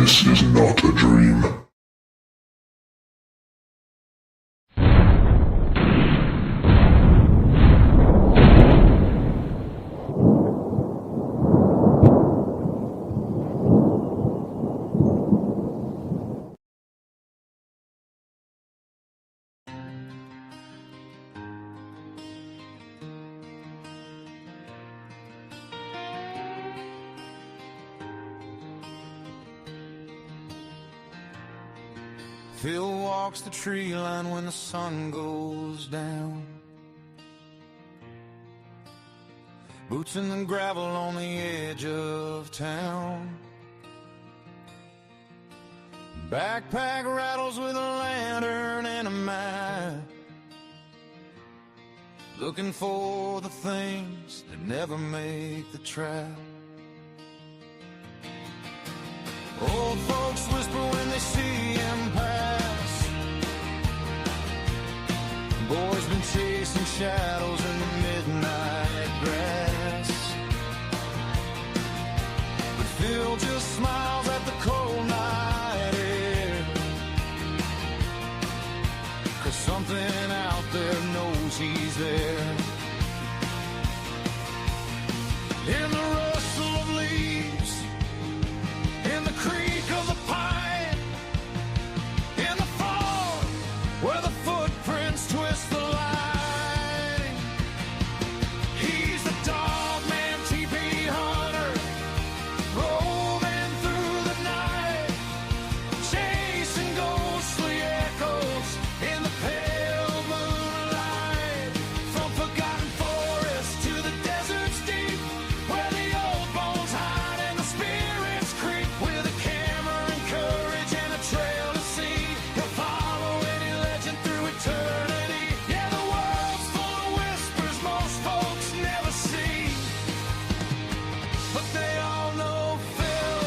This is not a dream. Phil walks the tree line when the sun goes down. Boots in the gravel on the edge of town. Backpack rattles with a lantern and a map, looking for the things that never make the trap. Old folks whisper when they see him pass. Boy's been chasing shadows in the midnight grass. But Phil just smiles at the cold night air, 'cause something out there knows he's there. In the rustle of leaves, in the creak of the pine, in the fog where the footprints twist the line. He's the dog man, TP hunter, roaming through the night, chasing ghostly echoes in the pale moonlight. From forgotten forests to the deserts deep, where the old bones hide and the spirits creep. With a camera and courage and a trail to see, he'll follow any legend through eternity. Yeah, the world's full of whispers most folks never see, but they all know Phil.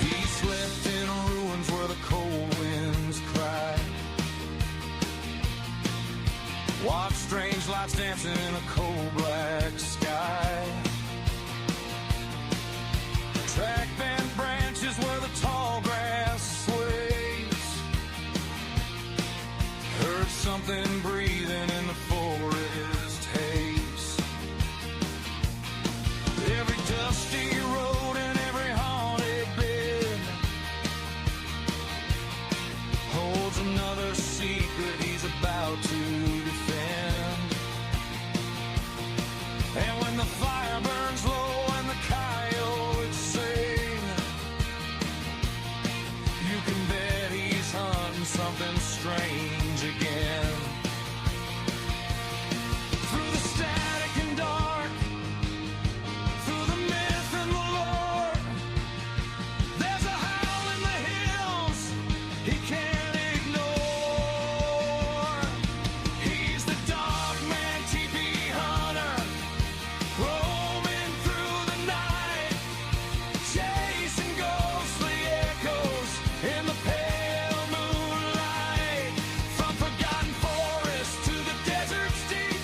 He slept in ruins where the cold winds cry, watch strange lights dancing in a cold black sky. Track bent branches where the tall grass sways, heard something breathing in the forest haze. Every dusty road and every haunted bed holds another secret he's about to defend. And when the fire burns low and the coyotes sing, you can bet he's hunting something strange again. Through the static and dark, through the myth and the lore, there's a howl in the hills he can't ignore. He's the dog man, TP hunter, roaming through the night, chasing ghostly echoes in the pale moonlight. From forgotten forests to the deserts deep,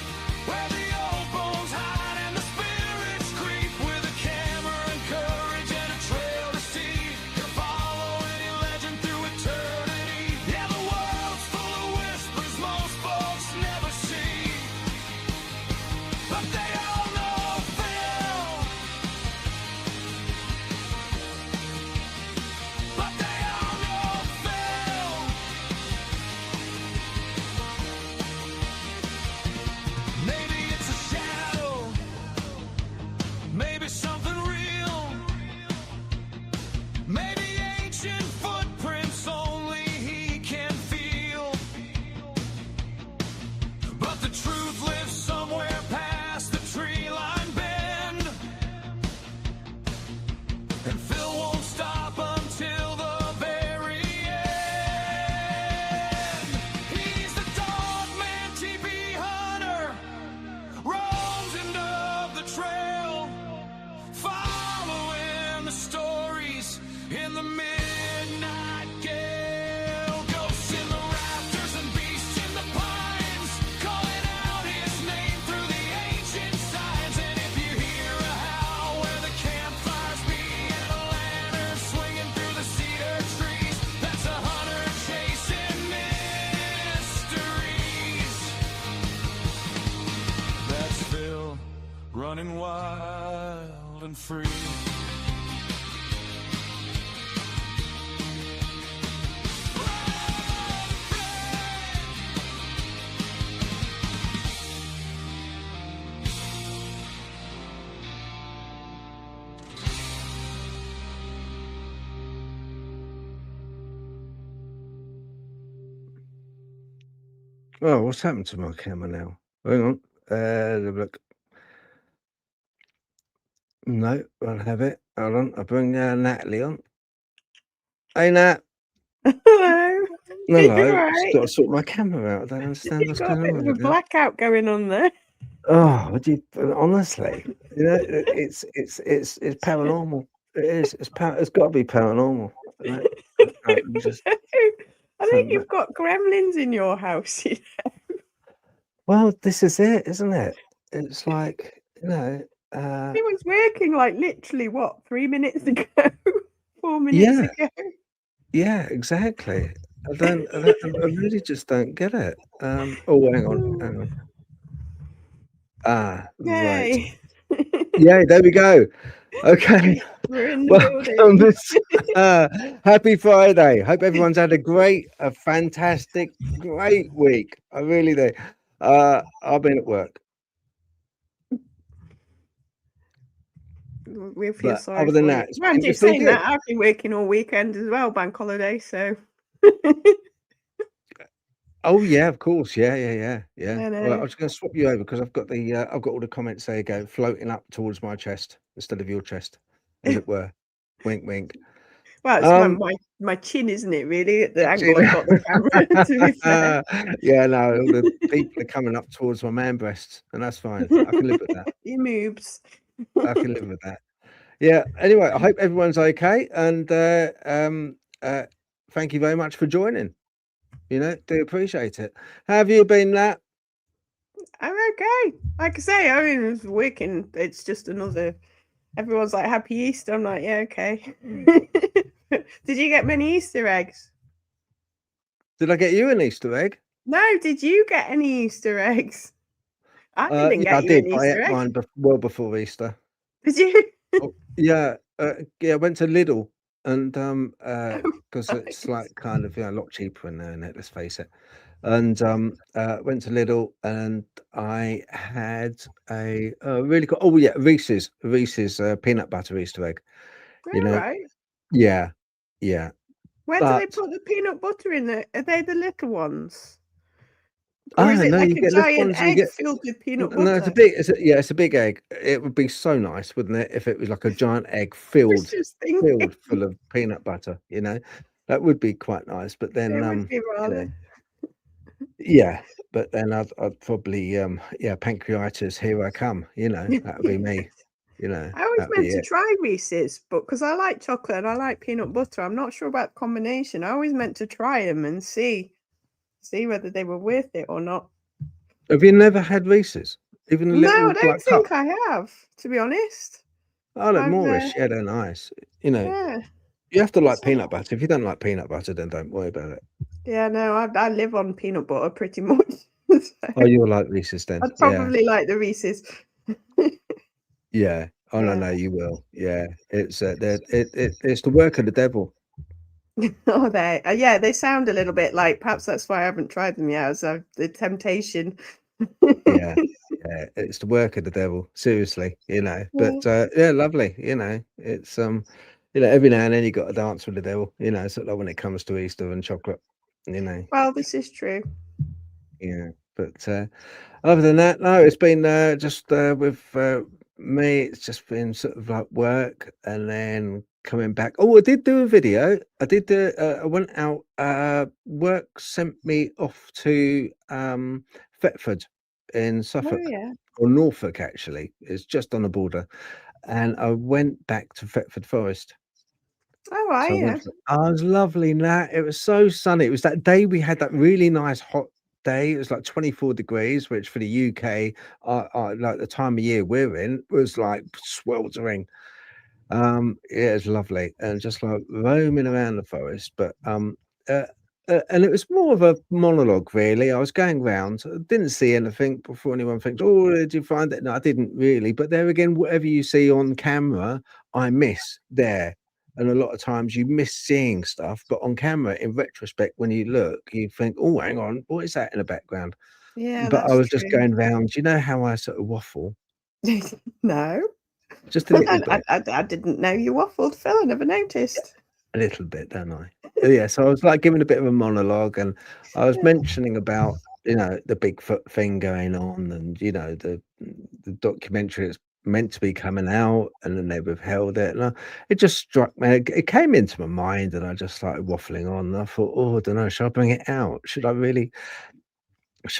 where the old bones hide and the spirits creep. With a camera and courage and a trail to see, he'll follow any legend through eternity. Yeah, the world's full of whispers most folks never see, but they all know Phil. But they all know Phil. Maybe it's a shadow, maybe something real, maybe ancient footprints only he can feel. But the truth lives somewhere past the run free. Oh, what's happened to my camera now? Hang on. Look. No, won't have it. Hold on. I'll bring Natalie on. Hey, Nat. Hello. Hello. Right. Just got to sort my camera out. I don't understand what's You've got a going bit on of with a it now. blackout going on there. Oh, would you honestly? You know, it's paranormal. It is. It's got to be paranormal. You know? Just I think you've got gremlins in your house. You know? well, this is it, isn't it? It's like, you know. It was working like literally what 3 minutes ago, 4 minutes ago. Yeah, exactly. I really just don't get it. Oh, hang on. Ah, right. Yay. Yeah, there we go. Okay. We're in the Welcome building. happy Friday. Hope everyone's had a fantastic, great week. I really do. I've been at work. We feel But sorry other than for that, you. Well, it's been saying good. that, I've been working all weekend as well, bank holiday, so. Oh yeah, of course. Yeah. I know. Well, I was going to swap you over because I've got all the comments there you go floating up towards my chest instead of your chest, as it were. Wink, wink. Well, it's my chin, isn't it? Really, at the angle I've got the camera. To be fair. Yeah, no, all the people are coming up towards my man breasts, and that's fine. I can live with that. Your moobs. I can live with that. Yeah. Anyway, I hope everyone's okay, and thank you very much for joining. You know, do appreciate it. How have you been, Nat? I'm okay. Like I say, I mean, it's working. It's just another. Everyone's like, "Happy Easter." I'm like, "Yeah, okay." Did you get many Easter eggs? Did I get you an Easter egg? No. Did you get any Easter eggs? I didn't Yeah, I get you did. an I Easter ate egg. mine well before Easter. Did you? Yeah, I went to Lidl and because it's like kind of a lot cheaper in there, isn't it? Let's face it. And went to Lidl and I had a really cool. Oh yeah, Reese's peanut butter Easter egg. You know, Right. yeah. Where do they But put the peanut butter in there? Are they the little ones? Or is it no, like you a get little giant ones and you egg get. filled with peanut No, it's butter? a big. It's a big egg. It would be so nice, wouldn't it, if it was like a giant egg filled just thinking. full of peanut butter? You know, that would be quite nice. But then, It would be you know, rather. yeah. But then I'd probably pancreatitis. Here I come. You know, that would be me. You know, I always that'd meant be to it. try Reese's, but because I like chocolate and I like peanut butter, I'm not sure about the combination. I always meant to try them and see whether they were worth it or not. Have you never had Reese's? Even a No, I little don't like think cup? I have, to be honest. Oh, look, I've Moorish. Yeah, they're nice. You know, yeah. you have to like So- peanut butter. If you don't like peanut butter, then don't worry about it. Yeah, no, I live on peanut butter pretty much. So Oh, you'll like Reese's then. I'd Yeah. probably like the Reese's. Yeah. Oh Yeah. no, you will. Yeah, it's it's the work of the devil. Oh, yeah, they sound a little bit like. Perhaps that's why I haven't tried them yet. As the temptation. Yeah, it's the work of the devil. Seriously, you know. But yeah, lovely. You know, it's you know, every now and then you got to dance with the devil. You know, sort of like when it comes to Easter and chocolate. You know. Well, this is true. Yeah, but other than that, no, it's been just with me. It's just been sort of like work and then coming back. Oh, I did do a video. I did do. I went out. Work sent me off to Thetford in Suffolk Oh yeah. or Norfolk. Actually, it's just on the border. And I went back to Thetford Forest. Oh, right, So I yeah. went. Oh, it was lovely, Nat. It was so sunny. It was that day we had that really nice hot day. It was like 24 degrees, which for the UK, like the time of year we're in, was like sweltering. Yeah, it was lovely, and just like roaming around the forest. But and it was more of a monologue, really. I was going round, I didn't see anything before anyone thinks, "Oh, did you find it?" No, I didn't really. But there again, whatever you see on camera, I miss there. And a lot of times you miss seeing stuff, but on camera, in retrospect, when you look, you think, "Oh, hang on, what is that in the background?" Yeah, But I that's was just true. going round. You know how I sort of waffle? No, Just a little I, bit. I didn't know you waffled, Phil. I never noticed. A little bit, don't I? Yeah, so I was like giving a bit of a monologue, and I was mentioning about, the Bigfoot thing going on, and the documentary that's meant to be coming out, and then they withheld it, and it just struck me. It came into my mind, and I just started waffling on. And I thought, oh, I don't know, should I bring it out? Should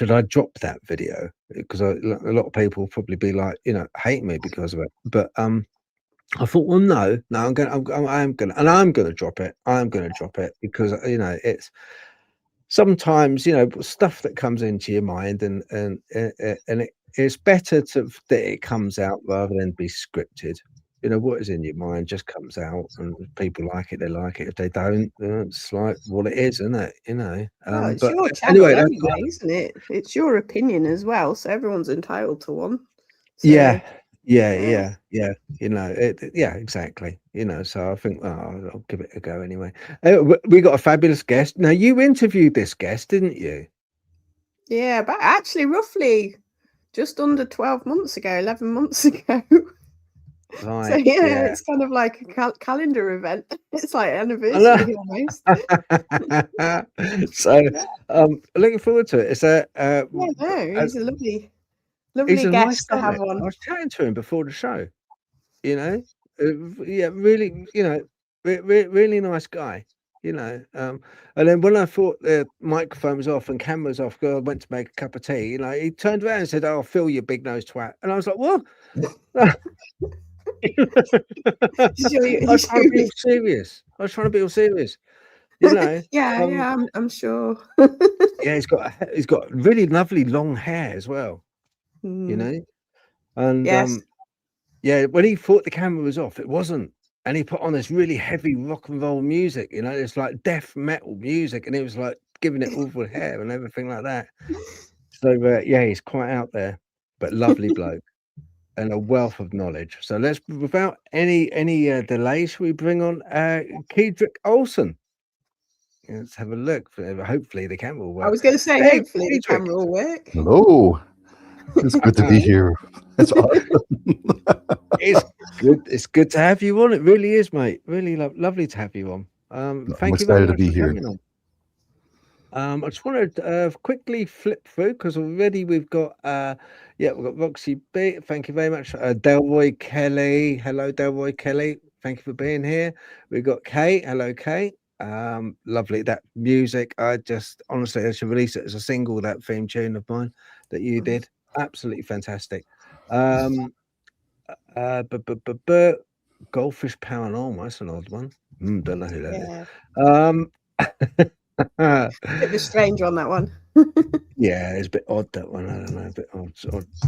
I drop that video? Because a lot of people will probably be like, hate me because of it. But I thought, well, no, I'm gonna drop it. I'm gonna drop it because it's sometimes stuff that comes into your mind, and it's better that it comes out rather than be scripted. What is in your mind just comes out, and if people like it, they like it. If they don't, it's like what it is, isn't it? Well, it's But your channel anyway, anyway, isn't it? It's your opinion as well, so everyone's entitled to one. So yeah, yeah, yeah. yeah. Yeah, exactly. So I think, I'll give it a go anyway. We got a fabulous guest. Now, you interviewed this guest, didn't you? Yeah, but actually, roughly just under 12 months ago, 11 months ago. So Right. yeah, it's kind of like a calendar event. It's like I anniversary almost. know. So, looking forward to it. It's Yeah, no, he's a lovely, he's lovely a nice guest to guy. have I on. was chatting to him before the show. Yeah, really, really nice guy. And then when I thought the microphone was off and camera was off, 'cause I went to make a cup of tea. He turned around and said, "Oh, Phil, you big nose twat," and I was like, "What?" I was trying to be all serious. Yeah, Um, yeah, I'm sure. yeah, he's got really lovely long hair as well. Mm, And yes. yeah, when he thought the camera was off, it wasn't, and he put on this really heavy rock and roll music. It's like death metal music, and it was like giving it awful hair and everything like that. So yeah, he's quite out there, but lovely bloke. And a wealth of knowledge. So let's, without any delay, shall we bring on Kaedrich Olsen? Let's have a look. Hopefully the camera will work. I was going to say, Hey, hopefully the Kaedrich. camera will work. Hello. It's good to be here. It's awesome. It's good. It's good to have you on. It really is, mate. Really lovely to have you on. Thank you very excited to much be for here. coming on. I just want to quickly flip through because already we've got we've got Roxy B. Thank you very much. Delroy Kelly. Hello, Delroy Kelly. Thank you for being here. We've got Kate. Hello, Kate. Lovely. That music. I just honestly I should release it as a single, that theme tune of mine that you did. Absolutely fantastic. Goldfish Paranormal. That's an odd one. Don't know who that is. Bit of a strange on that one. Yeah, it's a bit odd, that one. I don't know, a bit odd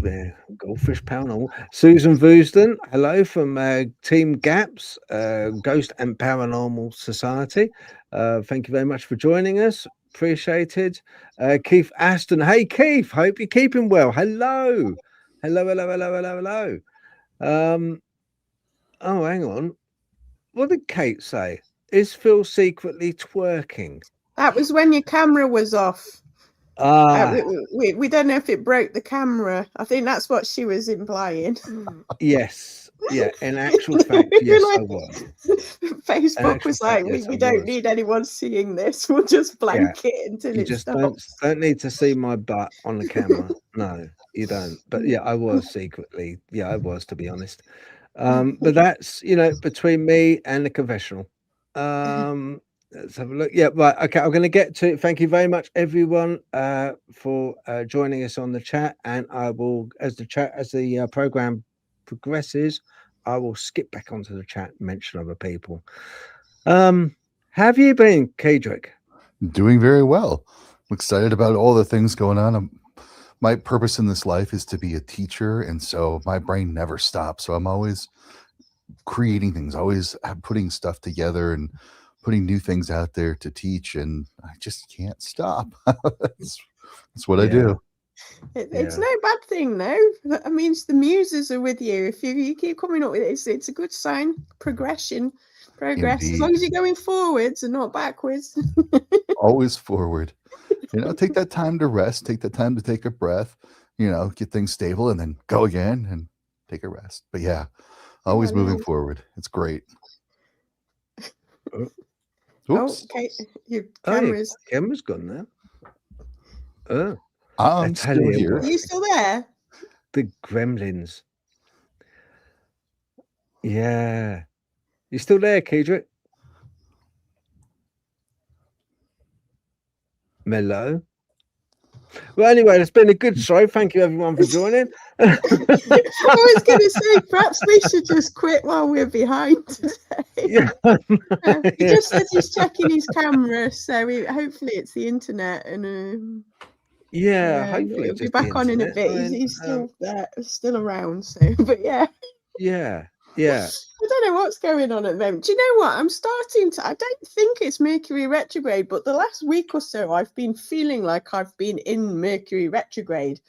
there. Goldfish Paranormal. Susan Voosden, hello from Team GAPS, Ghost and Paranormal Society. Thank you very much for joining us. Appreciated. Keith Aston. Hey, Keith. Hope you're keeping well. Hello. Hello. Oh, hang on. What did Kate say? Is Phil secretly twerking? That was when your camera was off. We don't know if it broke the camera. I think that's what she was implying. Yes. Yeah. In actual fact, yes, I was. Facebook was like, we don't need anyone seeing this. We'll just blank it until you it just stops. don't need to see my butt on the camera. No, you don't. But yeah, I was secretly. Yeah, I was, to be honest. But that's between me and the confessional. Let's have a look. Yeah, right. Okay, I'm going to get to it. Thank you very much, everyone, for joining us on the chat. And I will, as the program progresses, I will skip back onto the chat and mention other people. Have you been, Kaedrich? Doing very well. I'm excited about all the things going on. My purpose in this life is to be a teacher, and so my brain never stops. So I'm always creating things, always putting stuff together and putting new things out there to teach, and I just can't stop. That's what I Yeah. do. It's Yeah. no bad thing, though. That means the muses are with you. If you keep coming up with it, it's a good sign. Progress. As Indeed. long as you're going forwards and not backwards. Always forward. Take that time to rest, take that time to take a breath, get things stable, and then go again and take a rest. But yeah, always moving forward. It's great. Oh. Oops. Okay, your Oh, camera's. your camera's gone now. Oh, I'm tell still you here. what. Are you still there? The gremlins. Yeah. You still there, Kaedrich? Mellow. Well, anyway, it's been a good show. Thank you, everyone, for joining. I was going to say, perhaps we should just quit while we're behind today. Yeah. He just says he's checking his camera, so hopefully it's the internet, and Yeah, hopefully he'll it's be just the back on in a internet. bit. I mean, He's still there, still around. So, but yeah. Yeah. I don't know what's going on at the moment. Do you know what? I don't think it's Mercury retrograde, but the last week or so I've been feeling like I've been in Mercury retrograde.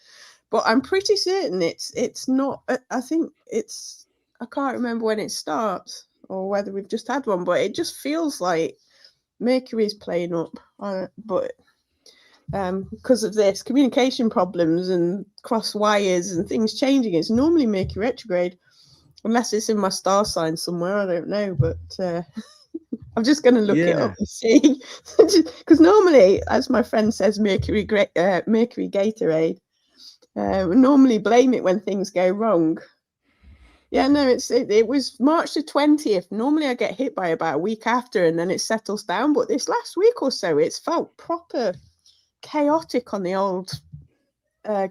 But I'm pretty certain it's not. I think I can't remember when it starts or whether we've just had one, but it just feels like Mercury's playing up. But because of this communication problems and cross wires and things changing, it's normally Mercury retrograde. Unless it's in my star sign somewhere, I don't know. But I'm just going to look it up and see. Because normally, as my friend says, Mercury Gatorade, we normally blame it when things go wrong. Yeah, no, it was March the 20th. Normally I get hit by about a week after and then it settles down. But this last week or so, it's felt proper chaotic on the old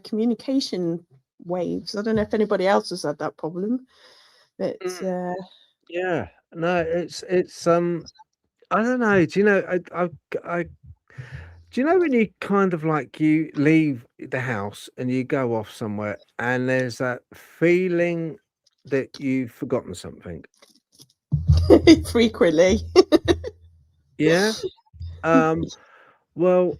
communication waves. I don't know if anybody else has had that problem. But yeah, no, it's I don't know. Do you know? I do you know when you kind of like you leave the house and you go off somewhere and there's that feeling that you've forgotten something? frequently. Yeah. Well,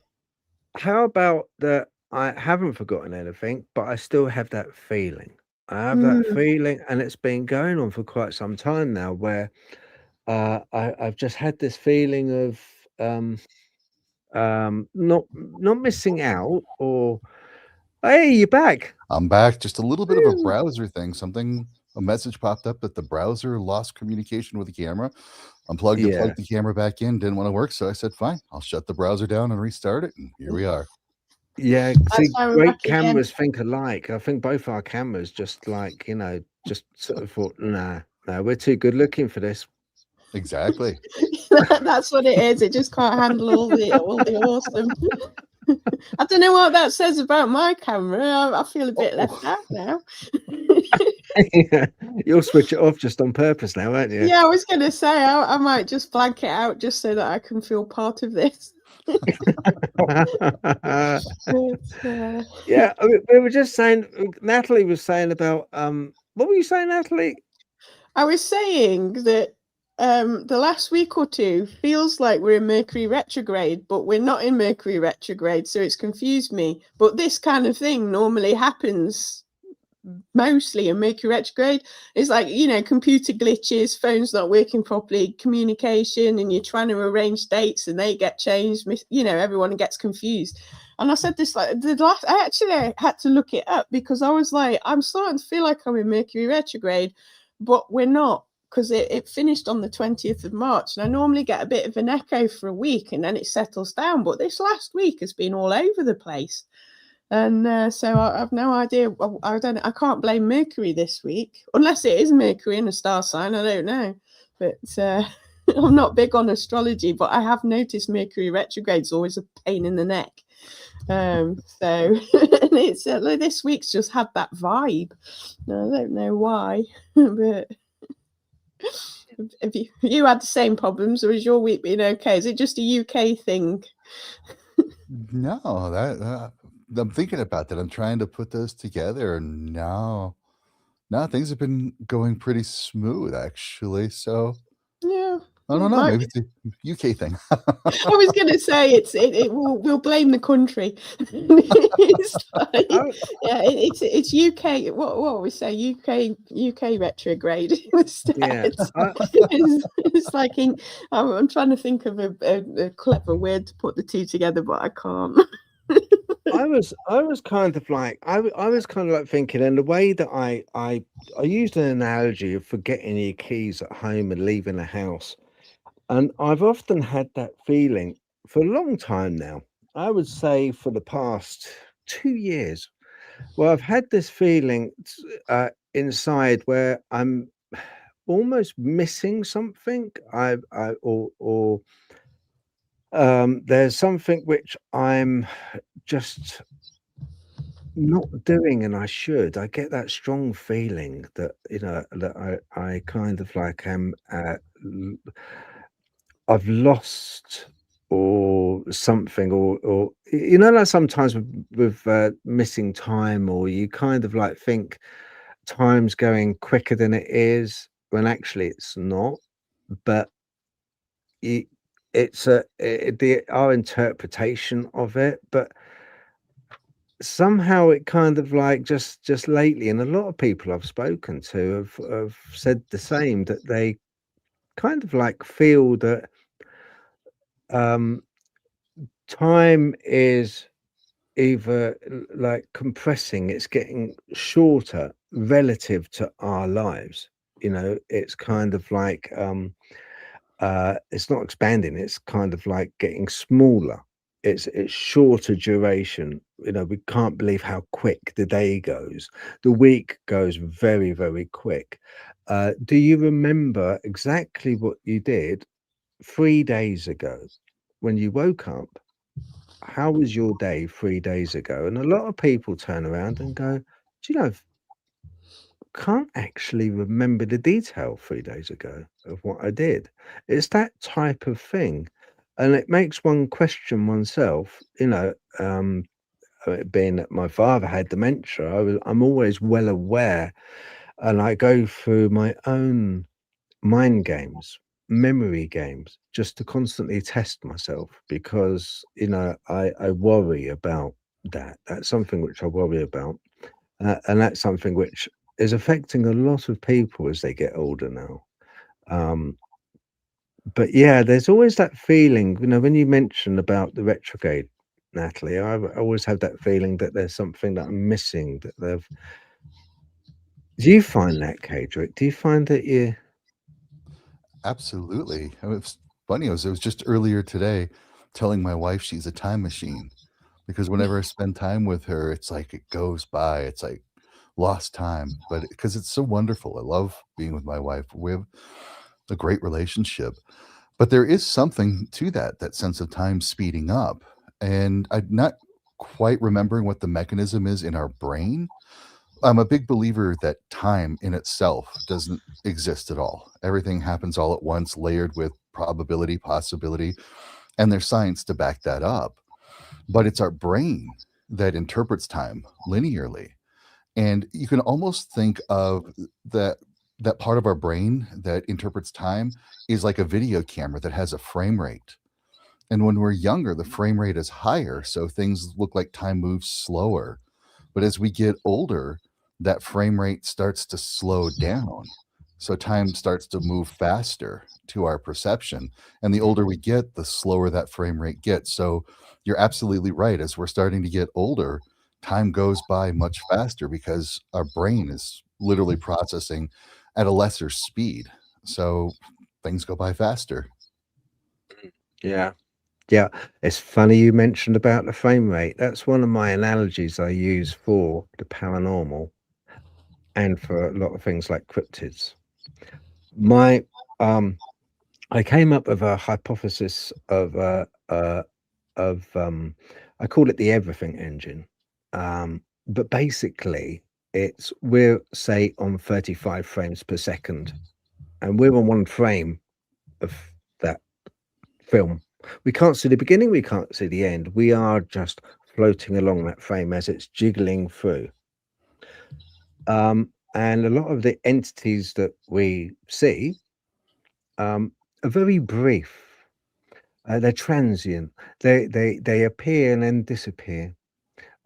how about that? I haven't forgotten anything, but I still have that feeling. I have that feeling, and it's been going on for quite some time now. Where I've just had this feeling of not missing out, or hey, you're back. I'm back. Just a little bit of a browser thing. A message popped up that the browser lost communication with the camera. Unplugged and plugged the camera back in. Didn't want to work, so I said, fine, I'll shut the browser down and restart it. And here we are. Yeah, see, great cameras think alike. I think both our cameras just just sort of thought, no, we're too good looking for this. Exactly. That's what it is. It just can't handle all the awesome. I don't know what that says about my camera. I feel a bit left out now. You'll switch it off just on purpose now, won't you? Yeah, I was going to say I might just blank it out just so that I can feel part of this. Yeah, we were just saying. Natalie was saying about what were you saying, Natalie? I was saying that the last week or two feels like we're in Mercury retrograde, but we're not in Mercury retrograde, so it's confused me. But this kind of thing normally happens mostly in Mercury retrograde. It's like, computer glitches, phones not working properly, communication, and you're trying to arrange dates and they get changed, everyone gets confused. And I said this I actually had to look it up because I was like, I'm starting to feel like I'm in Mercury retrograde, but we're not, because it finished on the 20th of March, and I normally get a bit of an echo for a week and then it settles down, but this last week has been all over the place. And so I've no idea. I can't blame Mercury this week, unless it is Mercury in a star sign. I don't know, but I'm not big on astrology. But I have noticed Mercury retrograde is always a pain in the neck. So and it's this week's just had that vibe. I don't know why, but have you had the same problems, or is your week been okay? Is it just a UK thing? No, that I'm thinking about that. I'm trying to put those together, and no, things have been going pretty smooth actually. So Yeah, I don't know. Might Maybe it's a UK thing. I was going to say we'll blame the country. It's like, yeah, it's UK. What we say? UK retrograde instead. Yeah, It's like I'm trying to think of a clever word to put the two together, but I can't. I was kind of like I was kind of like thinking, and the way that I used an analogy of forgetting your keys at home and leaving the house, and I've often had that feeling for a long time now. I would say for the past 2 years. Well, I've had this feeling inside where I'm almost missing something. There's something which I'm just not doing, and I should. I get that strong feeling that that I kind of like am. I've lost or something, or like sometimes with missing time, or you kind of like think time's going quicker than it is when actually it's not. But you, it's our interpretation of it, but somehow it kind of like just lately, and a lot of people I've spoken to have said the same, that they kind of like feel that time is either like compressing, it's getting shorter relative to our lives. It's kind of like it's not expanding, it's kind of like getting smaller. It's shorter duration. We can't believe how quick the day goes. The week goes very, very quick. Do you remember exactly what you did 3 days ago when you woke up? How was your day 3 days ago? And a lot of people turn around and go, do you know, can't actually remember the detail 3 days ago of what I did. It's that type of thing. And it makes one question oneself, being that my father had dementia, I'm always well aware, and I go through my own mind games, memory games, just to constantly test myself, because I worry about that. That's something which I worry about, and that's something which is affecting a lot of people as they get older now. But yeah, there's always that feeling, when you mention about the retrograde, Natalie, I always have that feeling that there's something that I'm missing, that they've. Do you find that, Kaedrich? Do you find that you? Absolutely. I mean, it's funny. It was just earlier today telling my wife she's a time machine, because whenever I spend time with her, it's like it goes by. It's like lost time, but because it's so wonderful. I love being with my wife. We have a great relationship, but there is something to that sense of time speeding up. And I'm not quite remembering what the mechanism is in our brain. I'm a big believer that time in itself doesn't exist at all. Everything happens all at once, layered with probability, possibility, and there's science to back that up. But it's our brain that interprets time linearly. And you can almost think of that part of our brain that interprets time is like a video camera that has a frame rate. And when we're younger, the frame rate is higher, so things look like time moves slower. But as we get older, that frame rate starts to slow down. So time starts to move faster to our perception. And the older we get, the slower that frame rate gets. So you're absolutely right. As we're starting to get older, time goes by much faster because our brain is literally processing at a lesser speed. So things go by faster. Yeah. Yeah, it's funny you mentioned about the frame rate. That's one of my analogies I use for the paranormal and for a lot of things like cryptids. My I came up with a hypothesis of I call it the everything engine. But basically we're say on 35 frames per second, and we're on one frame of that film. We can't see the beginning, we can't see the end. We are just floating along that frame as it's jiggling through. And a lot of the entities that we see, are very brief. They're transient. They appear and then disappear.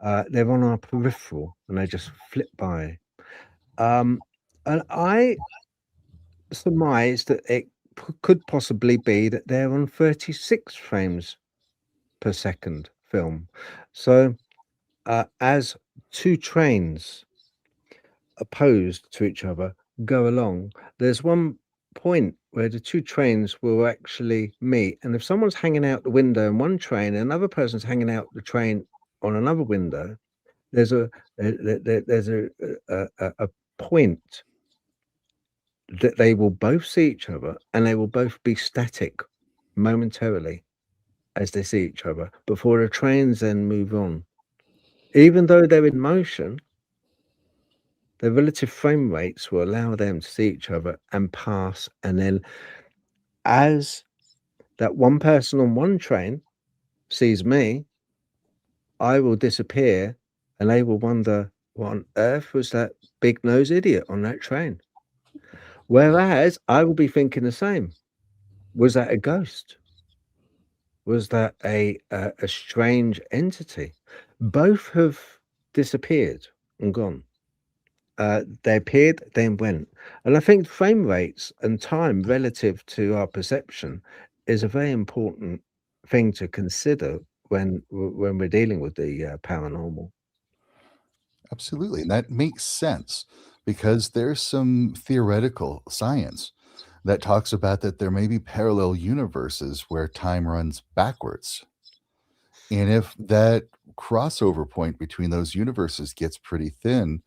They're on our peripheral and they just flip by. And I surmise that it could possibly be that they're on 36 frames per second film. So as two trains opposed to each other go along, there's one point where the two trains will actually meet, and if someone's hanging out the window in one train and another person's hanging out the train on another window, there's a point that they will both see each other and they will both be static momentarily as they see each other before the trains then move on. Even though they're in motion, the relative frame rates will allow them to see each other and pass. And then as that one person on one train sees me, I will disappear and they will wonder, what on earth was that big-nosed idiot on that train? Whereas I will be thinking the same. Was that a ghost? Was that a strange entity? Both have disappeared and gone. They appeared, then went. And I think frame rates and time relative to our perception is a very important thing to consider when we're dealing with the paranormal. Absolutely. And that makes sense because there's some theoretical science that talks about that there may be parallel universes where time runs backwards. And if that crossover point between those universes gets pretty thin,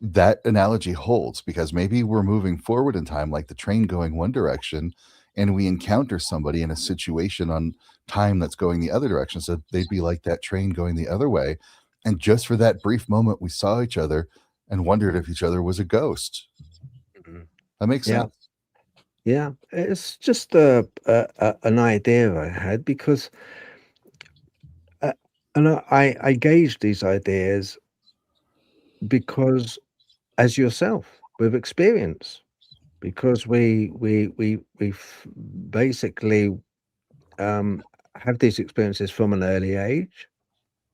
that analogy holds because maybe we're moving forward in time, like the train going one direction, and we encounter somebody in a situation on time that's going the other direction. So they'd be like that train going the other way. And just for that brief moment, we saw each other and wondered if each other was a ghost. That makes Yeah. sense. Yeah, it's just an idea I had because, and I gauged these ideas because, as yourself, with experience, because we basically have these experiences from an early age.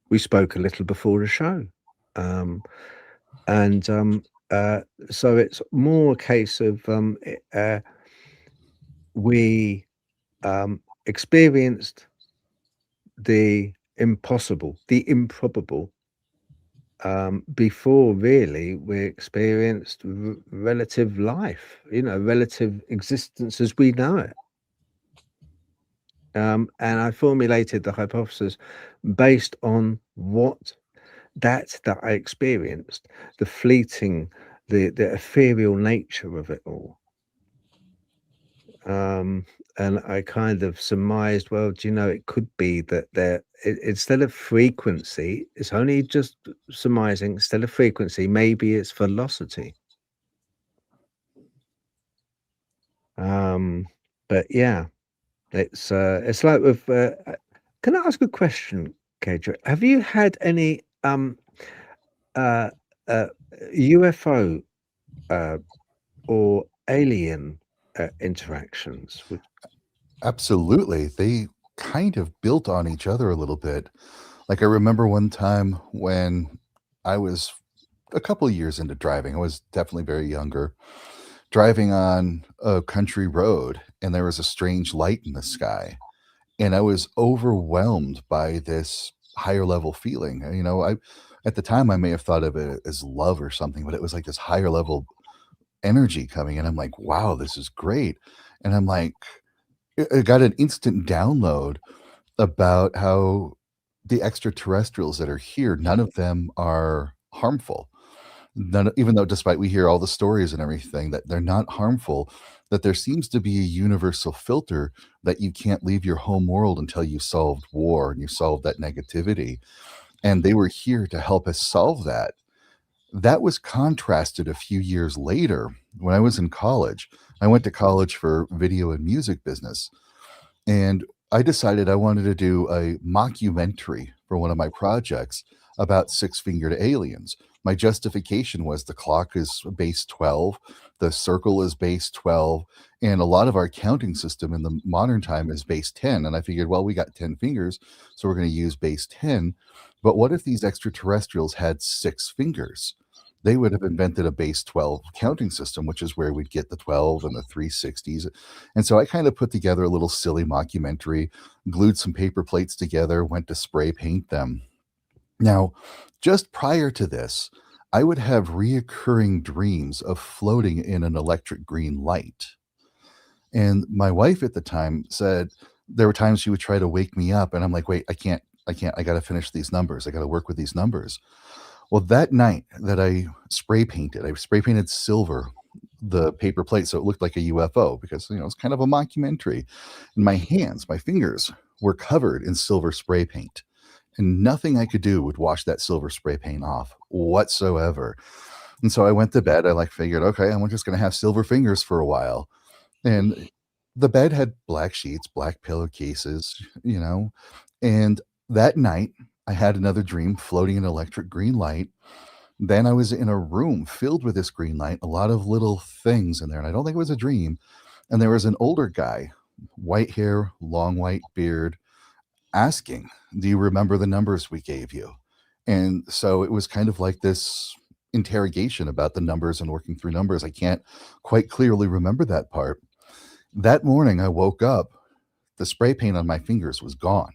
We spoke a little before the show, and so it's more a case of we experienced the impossible, the improbable, before really we experienced relative life, relative existence as we know it. And I formulated the hypothesis based on that I experienced, the fleeting, the ethereal nature of it all. And I kind of surmised, well, it could be that instead of frequency, it's only just surmising, instead of frequency, maybe it's velocity. But yeah, it's like with. Can I ask a question, Kaedrich? Have you had any UFO or alien interactions with? Absolutely. They kind of built on each other a little bit. Like I remember one time when I was a couple of years into driving, I was definitely very younger, driving on a country road, and there was a strange light in the sky. And I was overwhelmed by this higher level feeling. At the time I may have thought of it as love or something, but it was like this higher level energy coming in. I'm like, wow, this is great. And I'm like, I got an instant download about how the extraterrestrials that are here, none of them are harmful. Even though despite we hear all the stories and everything that they're not harmful, that there seems to be a universal filter that you can't leave your home world until you solved war and you solved that negativity. And they were here to help us solve that. That was contrasted a few years later when I was in college. I went to college for video and music business. And I decided I wanted to do a mockumentary for one of my projects about six-fingered aliens. my justification was the clock is base 12, the circle is base 12, and a lot of our counting system in the modern time is base 10. And I figured, well, we got 10 fingers, so we're going to use base 10. But what if these extraterrestrials had 6 fingers? They would have invented a base 12 counting system, which is where we'd get the 12 and the 360s. And so I kind of put together a little silly mockumentary, glued some paper plates together, went to spray paint them. Now, just prior to this, I would have reoccurring dreams of floating in an electric green light. And my wife at the time said there were times she would try to wake me up, and I'm like, wait, I can't, I got to finish these numbers. I got to work with these numbers. Well, that night that I spray painted silver the paper plate so it looked like a UFO because, it's kind of a mockumentary. And my fingers were covered in silver spray paint, and nothing I could do would wash that silver spray paint off whatsoever. And so I went to bed. I figured, okay, I'm just going to have silver fingers for a while. And the bed had black sheets, black pillowcases, and that night I had another dream floating in electric green light. Then I was in a room filled with this green light, a lot of little things in there. And I don't think it was a dream. And there was an older guy, white hair, long white beard, asking, do you remember the numbers we gave you? And so it was kind of like this interrogation about the numbers and working through numbers. I can't quite clearly remember that part. That morning I woke up, the spray paint on my fingers was gone.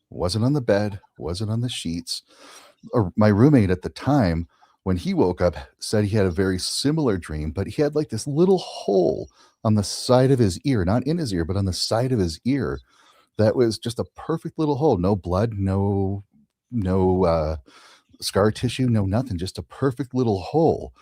Wasn't on the bed, wasn't on the sheets. My roommate at the time, when he woke up, said he had a very similar dream, but he had like this little hole on the side of his ear, not in his ear, but on the side of his ear. That was just a perfect little hole. No blood, no scar tissue, no nothing, just a perfect little hole.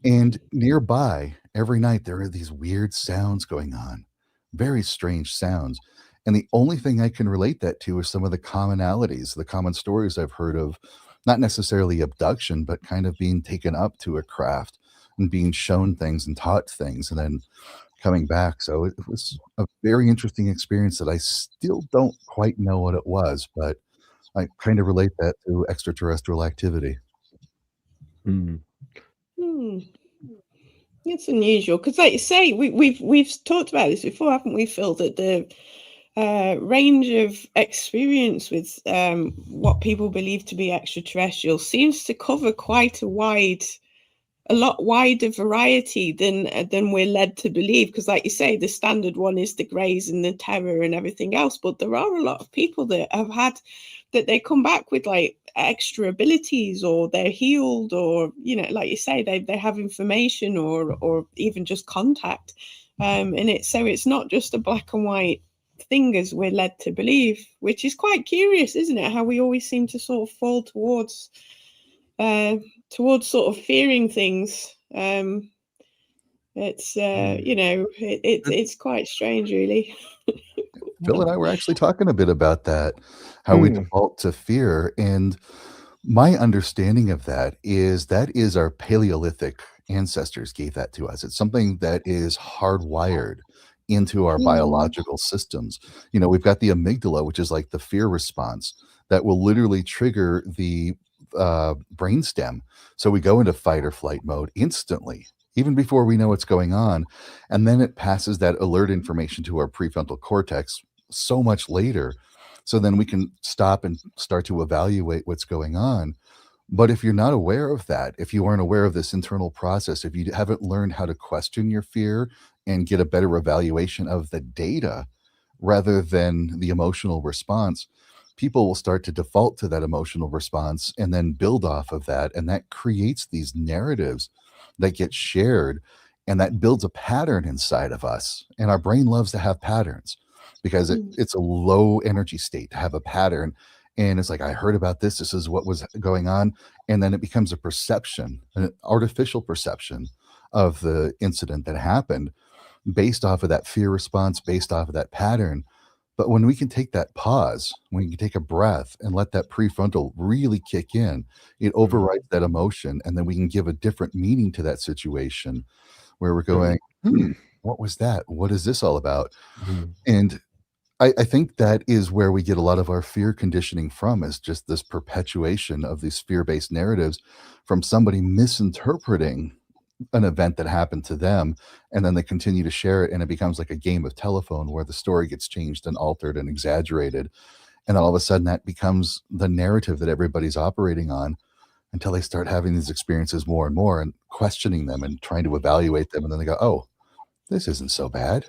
And nearby, every night, there are these weird sounds going on, very strange sounds. And the only thing I can relate that to is some of the commonalities, the common stories I've heard of, not necessarily abduction, but kind of being taken up to a craft and being shown things and taught things and then coming back. So it was a very interesting experience that I still don't quite know what it was, but I kind of relate that to extraterrestrial activity. It's unusual because, like you say, we've talked about this before, haven't we, Phil? That the range of experience with what people believe to be extraterrestrial seems to cover quite a lot wider variety than we're led to believe. Because, like you say, the standard one is the greys and the terror and everything else. But there are a lot of people that have had that they come back with like extra abilities, or they're healed, or like you say, they have information or even just contact. And it's not just a black and white thing as we're led to believe, which is quite curious, isn't it? How we always seem to sort of fall towards sort of fearing things. It's quite strange, really. Phil and I were actually talking a bit about that, how we default to fear. And my understanding of that is our Paleolithic ancestors gave that to us. It's something that is hardwired into our biological systems. We've got the amygdala, which is like the fear response that will literally trigger the brainstem. So we go into fight or flight mode instantly, even before we know what's going on. And then it passes that alert information to our prefrontal cortex so much later. So then we can stop and start to evaluate what's going on. But if you're not aware of that, if you aren't aware of this internal process, if you haven't learned how to question your fear and get a better evaluation of the data rather than the emotional response, people will start to default to that emotional response and then build off of that. And that creates these narratives that get shared, and that builds a pattern inside of us. And our brain loves to have patterns because it's a low energy state to have a pattern. And it's like, I heard about this. This is what was going on. And then it becomes a perception, an artificial perception of the incident that happened based off of that fear response, based off of that pattern. But when we can take that pause, when you can take a breath and let that prefrontal really kick in, it overrides that emotion. And then we can give a different meaning to that situation where we're going, what was that? What is this all about? And I think that is where we get a lot of our fear conditioning from, is just this perpetuation of these fear-based narratives from somebody misinterpreting an event that happened to them, and then they continue to share it, and it becomes like a game of telephone where the story gets changed and altered and exaggerated, and then all of a sudden that becomes the narrative that everybody's operating on, until they start having these experiences more and more and questioning them and trying to evaluate them, and then they go, oh, this isn't so bad.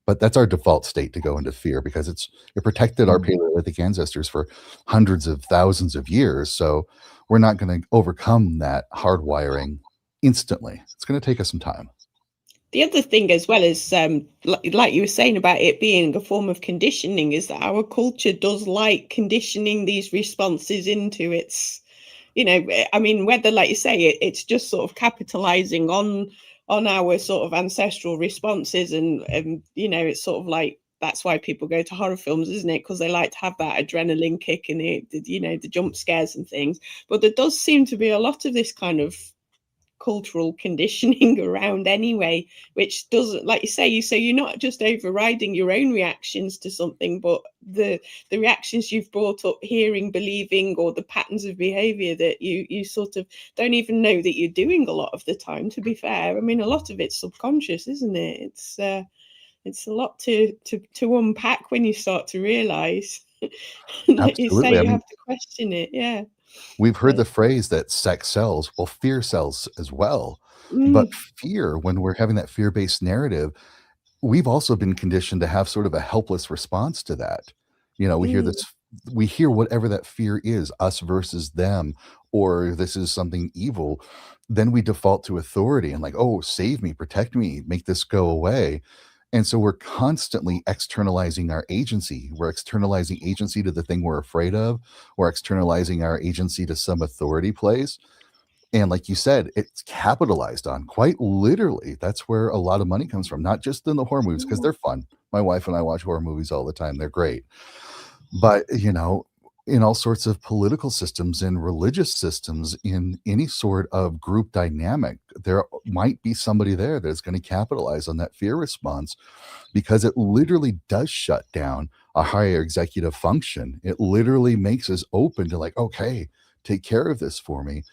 But that's our default state, to go into fear, because it protected our Paleolithic ancestors for hundreds of thousands of years. So we're not going to overcome that hardwiring instantly. It's going to take us some time. The other thing as well is, like you were saying about it being a form of conditioning, is that our culture does like conditioning these responses into its, you know, I mean, whether, like you say, it's just sort of capitalizing on our sort of ancestral responses, and you know, it's sort of like, that's why people go to horror films, isn't it? Because they like to have that adrenaline kick and the you know, the jump scares and things. But there does seem to be a lot of this kind of cultural conditioning around anyway, which doesn't, like you say, so you're not just overriding your own reactions to something, but the reactions you've brought up hearing, believing, or the patterns of behavior that you sort of don't even know that you're doing a lot of the time, to be fair. I mean, a lot of it's subconscious, isn't it? It's a lot to unpack when you start to realize. Like you say, you have to question it. Yeah, we've heard the phrase that sex sells. Well, fear sells as well. But fear, when we're having that fear-based narrative, we've also been conditioned to have sort of a helpless response to that. You know, we hear whatever that fear is, us versus them, or this is something evil. Then we default to authority and like, oh, save me, protect me, make this go away. And so we're constantly externalizing our agency. We're externalizing agency to the thing we're afraid of. We're externalizing our agency to some authority place. And like you said, it's capitalized on, quite literally. That's where a lot of money comes from, not just in the horror movies, because they're fun. My wife and I watch horror movies all the time. They're great. But, you know, in all sorts of political systems and religious systems, in any sort of group dynamic, there might be somebody there that's going to capitalize on that fear response, because it literally does shut down a higher executive function. It literally makes us open to like, okay, take care of this for me.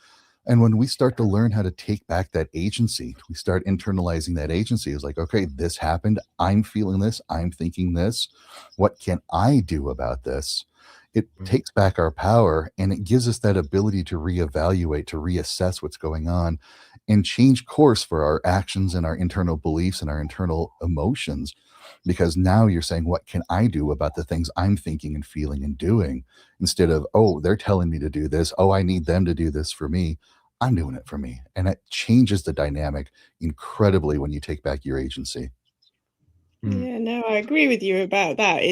And when we start to learn how to take back that agency, we start internalizing that agency. It's like, okay, this happened. I'm feeling this. I'm thinking this. What can I do about this? It takes back our power, and it gives us that ability to reevaluate, to reassess what's going on, and change course for our actions and our internal beliefs and our internal emotions. Because now you're saying, what can I do about the things I'm thinking and feeling and doing? Instead of, oh, they're telling me to do this. Oh, I need them to do this for me. I'm doing it for me. And it changes the dynamic incredibly when you take back your agency. Yeah, no, I agree with you about that.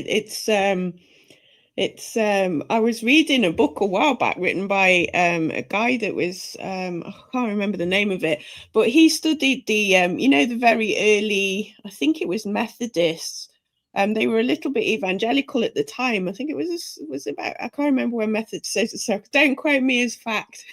I was reading a book a while back written by a guy that was I can't remember the name of it, but he studied the you know, the very early, I think it was Methodists. They were a little bit evangelical at the time. I think it was about, I can't remember when Methodist says it, so don't quote me as fact.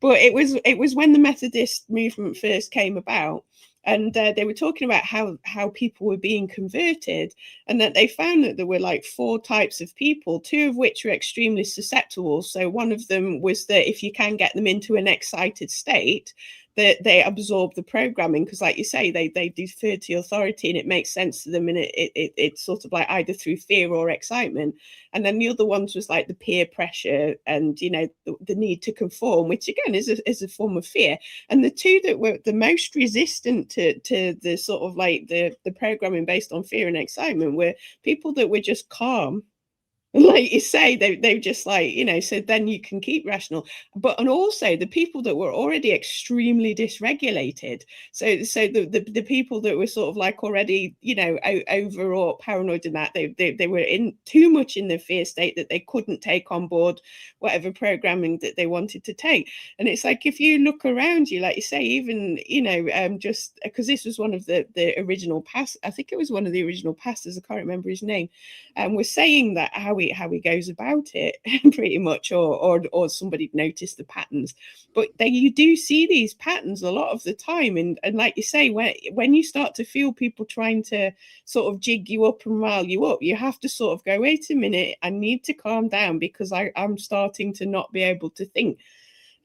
But it was when the Methodist movement first came about. And they were talking about how people were being converted, and that they found that there were like 4 types of people, 2 of which were extremely susceptible. So one of them was that if you can get them into an excited state, that they absorb the programming, because like you say, they defer to authority, and it makes sense to them, and it's sort of like either through fear or excitement. And then the other ones was like the peer pressure and, you know, the need to conform, which again is a form of fear. And the 2 that were the most resistant to the sort of like the programming based on fear and excitement were people that were just calm. Like you say, they just like, you know, so then you can keep rational. But and also the people that were already extremely dysregulated. So the people that were sort of like already, you know, over or paranoid in that they were in too much in the fear state that they couldn't take on board whatever programming that they wanted to take. And it's like, if you look around you, like you say, even, you know, just because this was one of the original pastors, I think it was one of the original pastors, I can't remember his name, was saying that how he goes about it, pretty much, or somebody noticed the patterns. But you do see these patterns a lot of the time, and like you say, when you start to feel people trying to sort of jig you up and rile you up, you have to sort of go, wait a minute, I need to calm down, because I'm starting to not be able to think.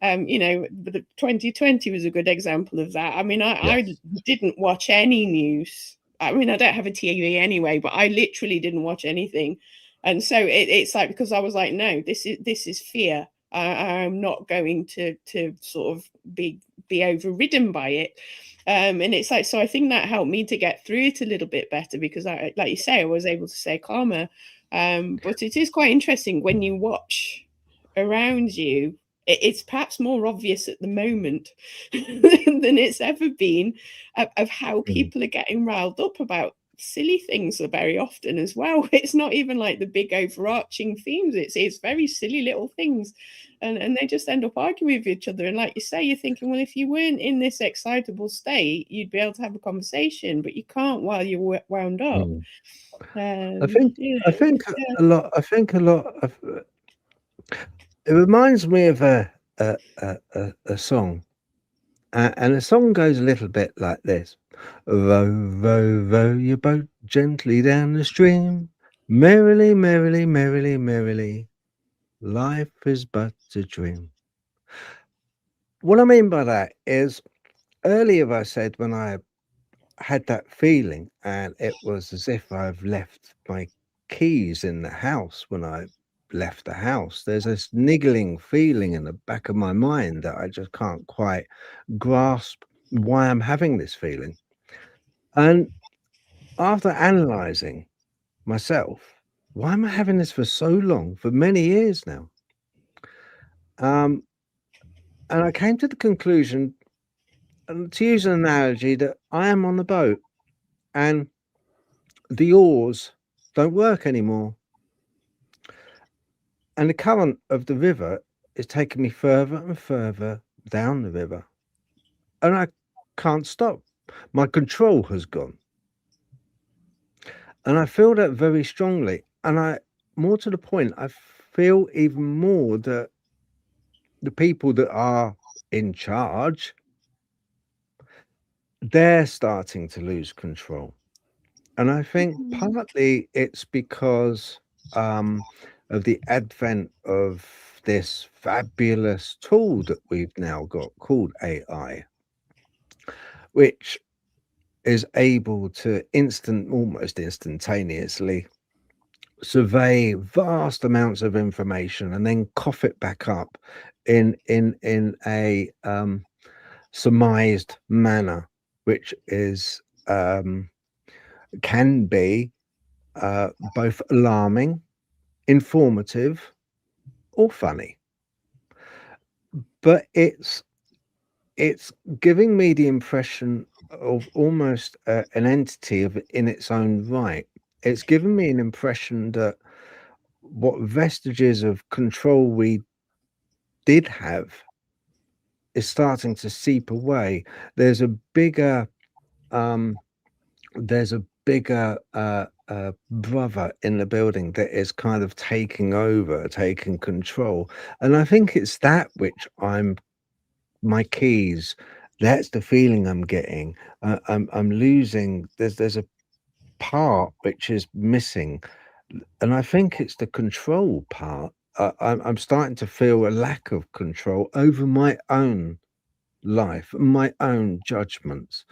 You know, the 2020 was a good example of that. I mean, I didn't watch any news. I mean, I don't have a TV anyway, but I literally didn't watch anything. And so it's like, because I was like, no, this is fear. I'm not going to sort of be overridden by it. And it's like, so I think that helped me to get through it a little bit better, because like you say, I was able to stay calmer. But it is quite interesting when you watch around you. It's perhaps more obvious at the moment than it's ever been of how people are getting riled up about silly things very often as well. It's not even like the big overarching themes. It's very silly little things, and they just end up arguing with each other. And like you say, you're thinking, well, if you weren't in this excitable state, you'd be able to have a conversation, but you can't while you're wound up. I think a lot of it reminds me of a song, and the song goes a little bit like this: row, row, row your boat gently down the stream, merrily, merrily, merrily, merrily, life is but a dream. What I mean by that is, earlier I said when I had that feeling, and it was as if I've left my keys in the house when I left the house. There's this niggling feeling in the back of my mind that I just can't quite grasp why I'm having this feeling. And after analyzing myself, why am I having this for so long, for many years now? And I came to the conclusion, and to use an analogy, that I am on the boat and the oars don't work anymore. And the current of the river is taking me further and further down the river. And I can't stop. My control has gone. And I feel that very strongly. And more to the point, I feel even more that the people that are in charge, they're starting to lose control. And I think partly it's because of the advent of this fabulous tool that we've now got called AI, which is able to almost instantaneously survey vast amounts of information and then cough it back up in a surmised manner, which is can be both alarming, informative, or funny. But it's giving me the impression of almost an entity in its own right. It's given me an impression that what vestiges of control we did have is starting to seep away. There's a bigger brother in the building that is kind of taking over, taking control. And I think it's that which my keys, that's the feeling I'm getting. I'm losing, there's a part which is missing. And I think it's the control part. I'm starting to feel a lack of control over my own life, my own judgments.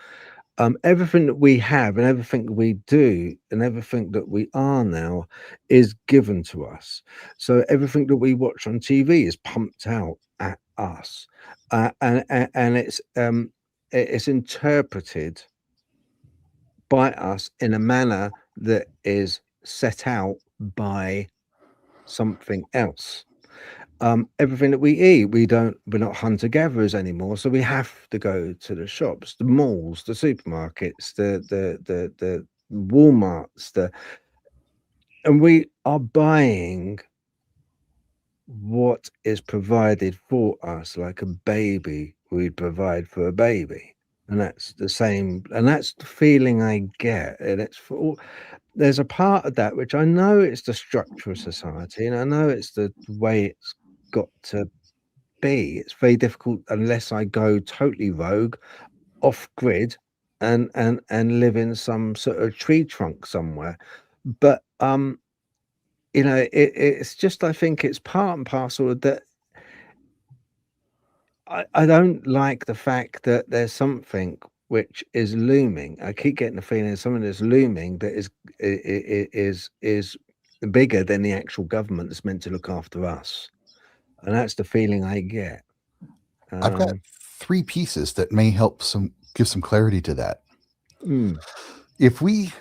Everything that we have and everything that we do and everything that we are now is given to us. So everything that we watch on TV is pumped out at us, and it's interpreted by us in a manner that is set out by something else. Everything that we eat, we're not hunter-gatherers anymore, so we have to go to the shops, the malls, the supermarkets, the Walmarts, and we are buying what is provided for us, like a baby we'd provide for a baby. and that's the same, and that's the feeling I get. And it's for there's a part of that which I know it's the structure of society, and I know it's the way it's got to be. It's very difficult unless I go totally rogue, off grid, and live in some sort of tree trunk somewhere. But you know, it's just, I think it's part and parcel of that. I don't like the fact that there's something which is looming. I keep getting the feeling something that's looming that is bigger than the actual government that's meant to look after us, and that's the feeling I get. I've got 3 pieces that may help give some clarity to that. If we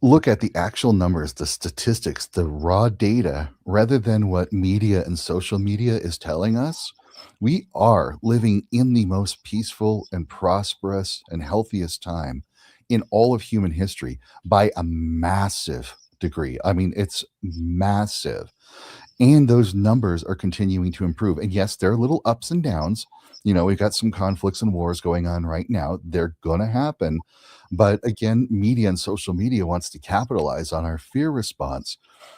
look at the actual numbers, the statistics, the raw data, rather than what media and social media is telling us, we are living in the most peaceful and prosperous and healthiest time in all of human history by a massive degree. I mean, it's massive. And those numbers are continuing to improve. And yes, there are little ups and downs. You know, we've got some conflicts and wars going on right now. They're going to happen. But again, media and social media wants to capitalize on our fear response.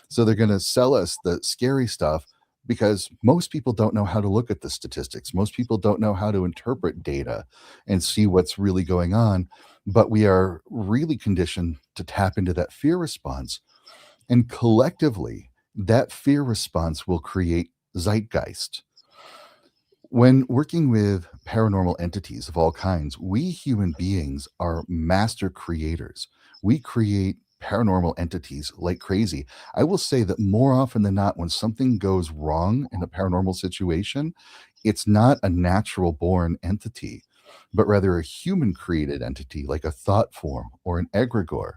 So they're going to sell us the scary stuff because most people don't know how to look at the statistics. Most people don't know how to interpret data and see what's really going on. But we are really conditioned to tap into that fear response. And collectively, that fear response will create zeitgeist. When working with paranormal entities of all kinds, we human beings are master creators. We create paranormal entities like crazy. I will say that more often than not, when something goes wrong in a paranormal situation, it's not a natural born entity, but rather a human created entity like a thought form or an egregore.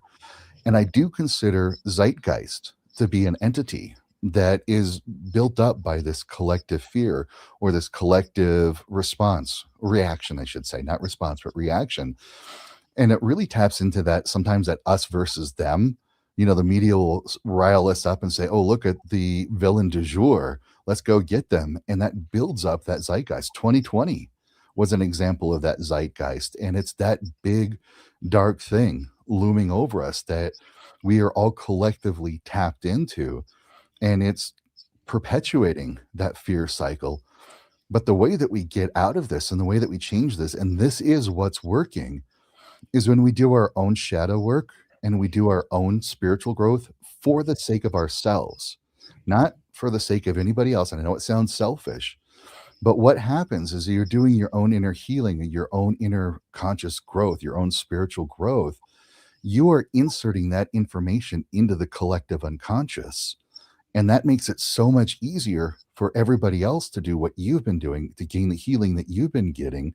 And I do consider zeitgeist to be an entity that is built up by this collective fear or this collective reaction, I should say, not response, but reaction. And it really taps into that, sometimes that us versus them. You know, the media will rile us up and say, oh, look at the villain du jour. Let's go get them. And that builds up that zeitgeist. 2020 was an example of that zeitgeist. And it's that big, dark thing looming over us that we are all collectively tapped into. And it's perpetuating that fear cycle. But the way that we get out of this and the way that we change this, and this is what's working, is when we do our own shadow work and we do our own spiritual growth for the sake of ourselves, not for the sake of anybody else. And I know it sounds selfish, but what happens is you're doing your own inner healing and your own inner conscious growth, your own spiritual growth. You are inserting that information into the collective unconscious. And that makes it so much easier for everybody else to do what you've been doing to gain the healing that you've been getting.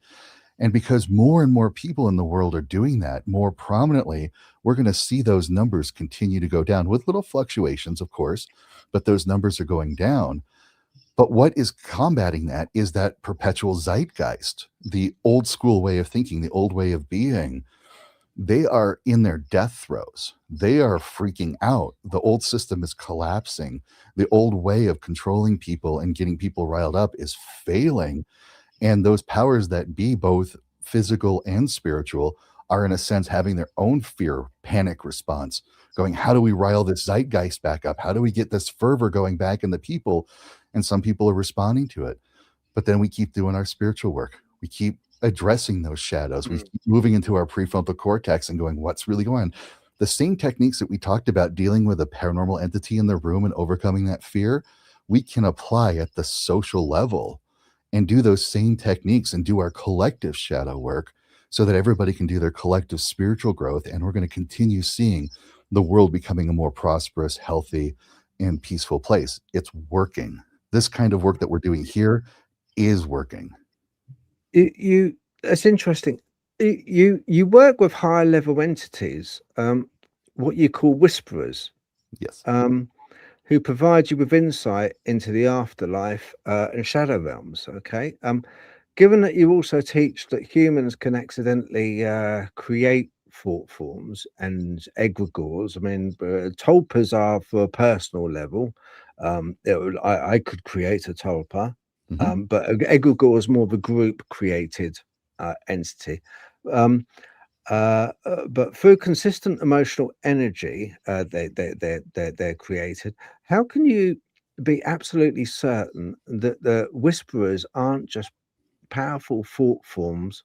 And because more and more people in the world are doing that more prominently, we're going to see those numbers continue to go down with little fluctuations, of course, but those numbers are going down. But what is combating that is that perpetual zeitgeist, the old school way of thinking, the old way of being. They are in their death throes. They are freaking out. The old system is collapsing. The old way of controlling people and getting people riled up is failing. And those powers that be, both physical and spiritual, are in a sense having their own fear, panic response, going, how do we rile this zeitgeist back up? How do we get this fervor going back in the people? And some people are responding to it. But then we keep doing our spiritual work. We keep addressing those shadows. We keep moving into our prefrontal cortex and going, what's really going on? The same techniques that we talked about dealing with a paranormal entity in the room and overcoming that fear, we can apply at the social level and do those same techniques and do our collective shadow work so that everybody can do their collective spiritual growth. And we're going to continue seeing the world becoming a more prosperous, healthy, and peaceful place. It's working. This kind of work that we're doing here is working. That's interesting. You work with higher level entities, what you call whisperers. Yes. Who provide you with insight into the afterlife and shadow realms. Okay. Given that you also teach that humans can accidentally create thought forms and egregores, I mean, tulpas are for a personal level. I could create a tulpa, but egregore is more of a group created entity. But through consistent emotional energy, they're created. How can you be absolutely certain that the whisperers aren't just powerful thought forms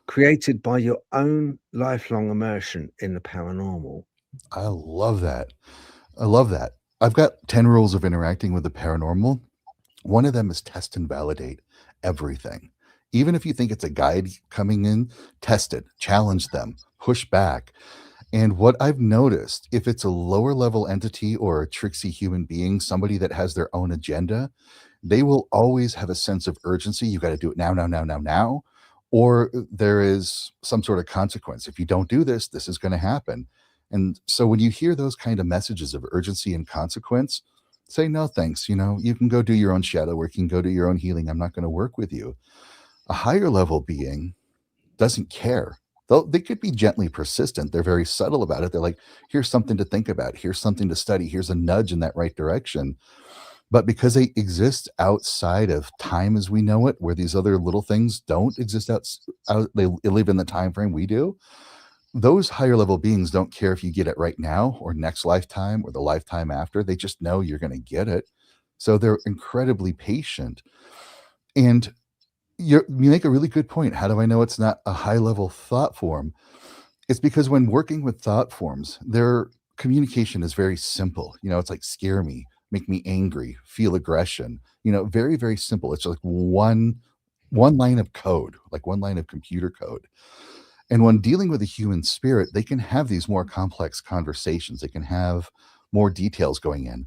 created by your own lifelong immersion in the paranormal? I love that. I love that. I've got 10 rules of interacting with the paranormal. One of them is test and validate everything. Even if you think it's a guide coming in, test it, challenge them, push back. And what I've noticed, if it's a lower level entity or a tricksy human being, somebody that has their own agenda, they will always have a sense of urgency. You got to do it now, now, now, now, now. Or there is some sort of consequence. If you don't do this, this is going to happen. And so when you hear those kind of messages of urgency and consequence, say no thanks. You can go do your own shadow work, you can go do your own healing. I'm not going to work with you. A higher level being doesn't care. They could be gently persistent. They're very subtle about it. They're like, here's something to think about. Here's something to study. Here's a nudge in that right direction. But because they exist outside of time as we know it, where these other little things don't exist they live in the time frame we do. Those higher level beings don't care if you get it right now or next lifetime or the lifetime after. They just know you're going to get it. So they're incredibly patient. And you make a really good point. How do I know it's not a high level thought form? It's because when working with thought forms, their communication is very simple. It's like scare me, make me angry, feel aggression. Very, very simple. It's like one line of code, like one line of computer code. And when dealing with a human spirit, they can have these more complex conversations. They can have more details going in.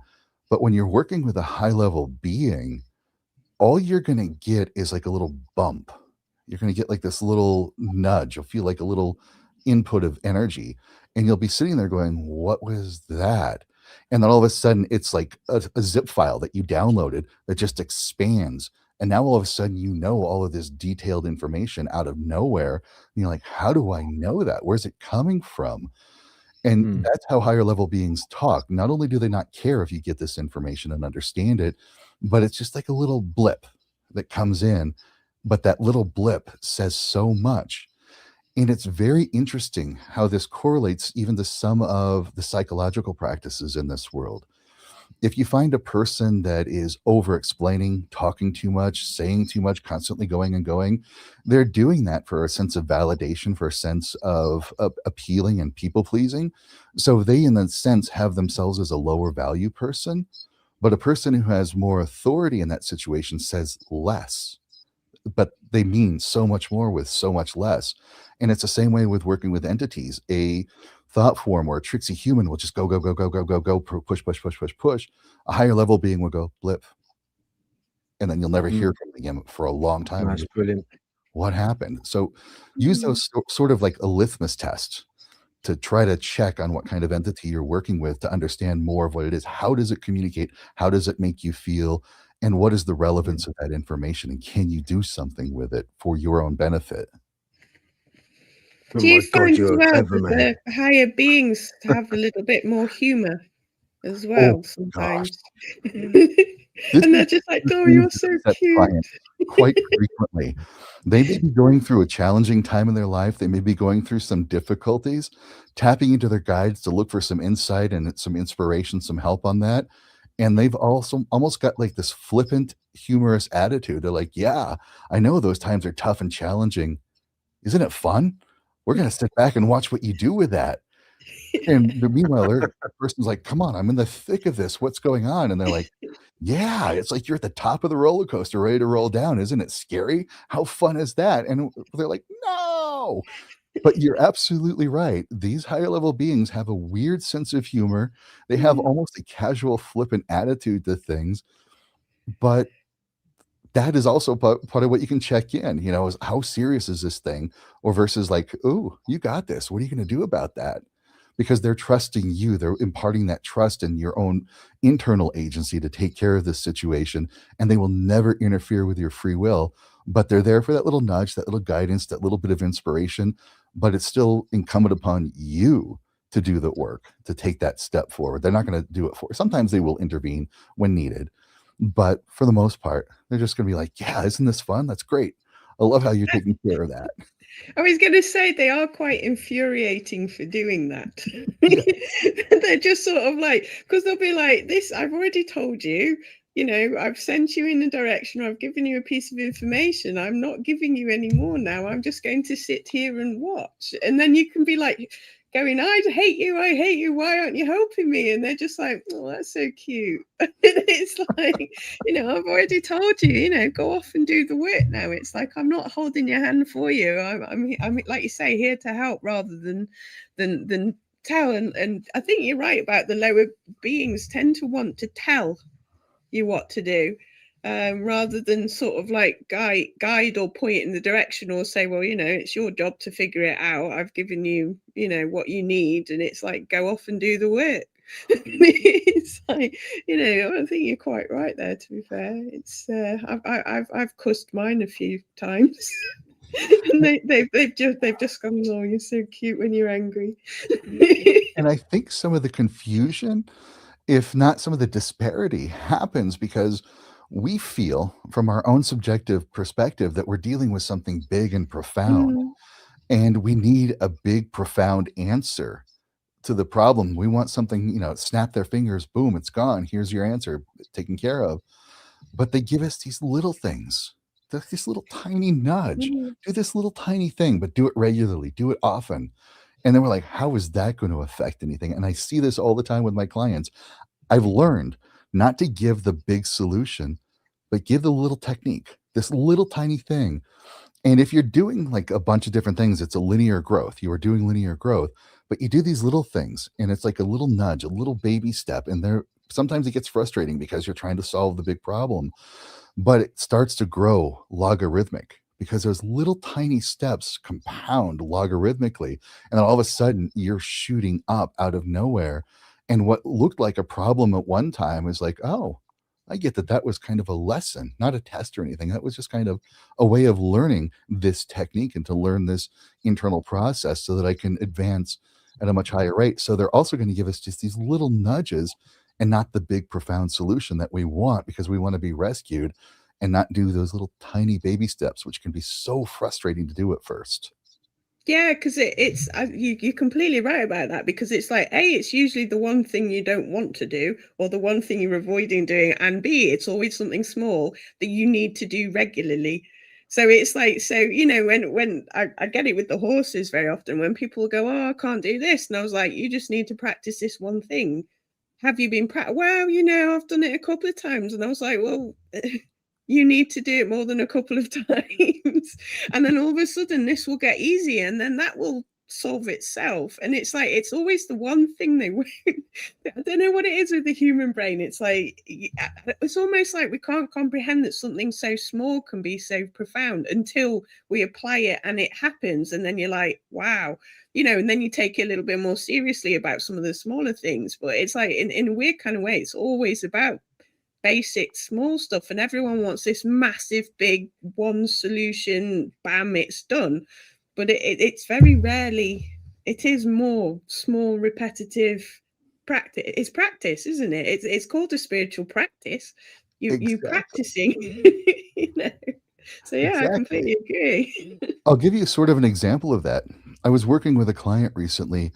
But when you're working with a high level being, all you're going to get is like a little bump. You're going to get like this little nudge. You'll feel like a little input of energy. And you'll be sitting there going, what was that? And then all of a sudden, it's like a zip file that you downloaded that just expands. And now all of a sudden, all of this detailed information out of nowhere. And you're like, how do I know that? Where's it coming from? And that's how higher level beings talk. Not only do they not care if you get this information and understand it, but it's just like a little blip that comes in. But that little blip says so much. And it's very interesting how this correlates even to some of the psychological practices in this world. If you find a person that is over explaining, talking too much, saying too much, constantly going and going, they're doing that for a sense of validation, for a sense of appealing and people pleasing. So they, in a sense, have themselves as a lower value person. But a person who has more authority in that situation says less, but they mean so much more with so much less. And it's the same way with working with entities. A thought form or a tricksy human will just go, go, go, go, go, go, go, push, push, push, push, push. A higher level being will go blip. And then you'll never hear from them again for a long time. That's brilliant. What happened? So use those sort of like a litmus test to try to check on what kind of entity you're working with to understand more of what it is. How does it communicate? How does it make you feel? And what is the relevance of that information? And can you do something with it for your own benefit? Do you find as well that the higher beings have a little bit more humor as well sometimes? And they're just like, oh, you're so cute. Quite frequently. They may be going through a challenging time in their life. They may be going through some difficulties, tapping into their guides to look for some insight and some inspiration, some help on that. And they've also almost got like this flippant, humorous attitude. They're like, yeah, I know those times are tough and challenging. Isn't it fun? We're going to sit back and watch what you do with that. And meanwhile, the person's like, come on, I'm in the thick of this. What's going on? And they're like, yeah, it's like you're at the top of the roller coaster, ready to roll down. Isn't it scary? How fun is that? And they're like, no. But you're absolutely right. These higher level beings have a weird sense of humor. They have almost a casual, flippant attitude to things. But that is also part of what you can check in, is how serious is this thing? Or versus like, oh, you got this. What are you going to do about that? Because they're trusting you. They're imparting that trust in your own internal agency to take care of this situation. And they will never interfere with your free will. But they're there for that little nudge, that little guidance, that little bit of inspiration. But it's still incumbent upon you to do the work, to take that step forward. They're not going to do it for you. Sometimes they will intervene when needed. But for the most part, they're just going to be like, yeah, isn't this fun? That's great. I love how you're taking care of that. I was going to say they are quite infuriating for doing that. They're just sort of like, because they'll be like, this, I've already told you, I've sent you in a direction, or I've given you a piece of information. I'm not giving you any more now. I'm just going to sit here and watch. And then you can be like going, I hate you. Why aren't you helping me? And they're just like, oh, that's so cute. It's like, I've already told you, go off and do the work now. It's like, I'm not holding your hand for you. I'm like you say, here to help rather than tell. And I think you're right about the lower beings tend to want to tell you what to do, rather than sort of like guide or point in the direction, or say, well, it's your job to figure it out. I've given you, what you need, and it's like, go off and do the work. It's like, I think you're quite right there, to be fair. It's I've cussed mine a few times. And they've just gone, oh, you're so cute when you're angry. And I think some of the confusion, if not some of the disparity, happens because we feel from our own subjective perspective that we're dealing with something big and profound, and we need a big, profound answer to the problem. We want something, snap their fingers, boom, it's gone. Here's your answer, taken care of. But they give us these little things, this little tiny nudge. Do this little tiny thing, but do it regularly, do it often. And then we're like, how is that going to affect anything? And I see this all the time with my clients. I've learned not to give the big solution, but give the little technique, this little tiny thing. And if you're doing like a bunch of different things, it's a linear growth. You are doing linear growth, but you do these little things, and it's like a little nudge, a little baby step. And there, sometimes it gets frustrating because you're trying to solve the big problem, but it starts to grow logarithmic because those little tiny steps compound logarithmically. And then all of a sudden you're shooting up out of nowhere. And what looked like a problem at one time is like, oh, I get that was kind of a lesson, not a test or anything. That was just kind of a way of learning this technique and to learn this internal process so that I can advance at a much higher rate. So they're also going to give us just these little nudges and not the big, profound solution that we want, because we want to be rescued and not do those little tiny baby steps, which can be so frustrating to do at first. Yeah, because it's you're completely right about that, because it's like, A, it's usually the one thing you don't want to do, or the one thing you're avoiding doing, and B, it's always something small that you need to do regularly. So it's like, when I get it with the horses very often, when people go, oh, I can't do this, and I was like, you just need to practice this one thing. Have you been well, I've done it a couple of times. And I was like, well, you need to do it more than a couple of times. And then all of a sudden this will get easier, and then that will solve itself. And it's like, it's always the one thing they win. I don't know what it is with the human brain. It's like, it's almost like we can't comprehend that something so small can be so profound until we apply it and it happens. And then you're like, wow. And then you take it a little bit more seriously about some of the smaller things. But it's like, in a weird kind of way, it's always about basic small stuff, and everyone wants this massive big one solution, bam, it's done. But it's very rarely, it is more small, repetitive practice. It's practice, isn't it? It's called a spiritual practice. You practicing. So yeah, exactly. I completely agree. I'll give you sort of an example of that. I was working with a client recently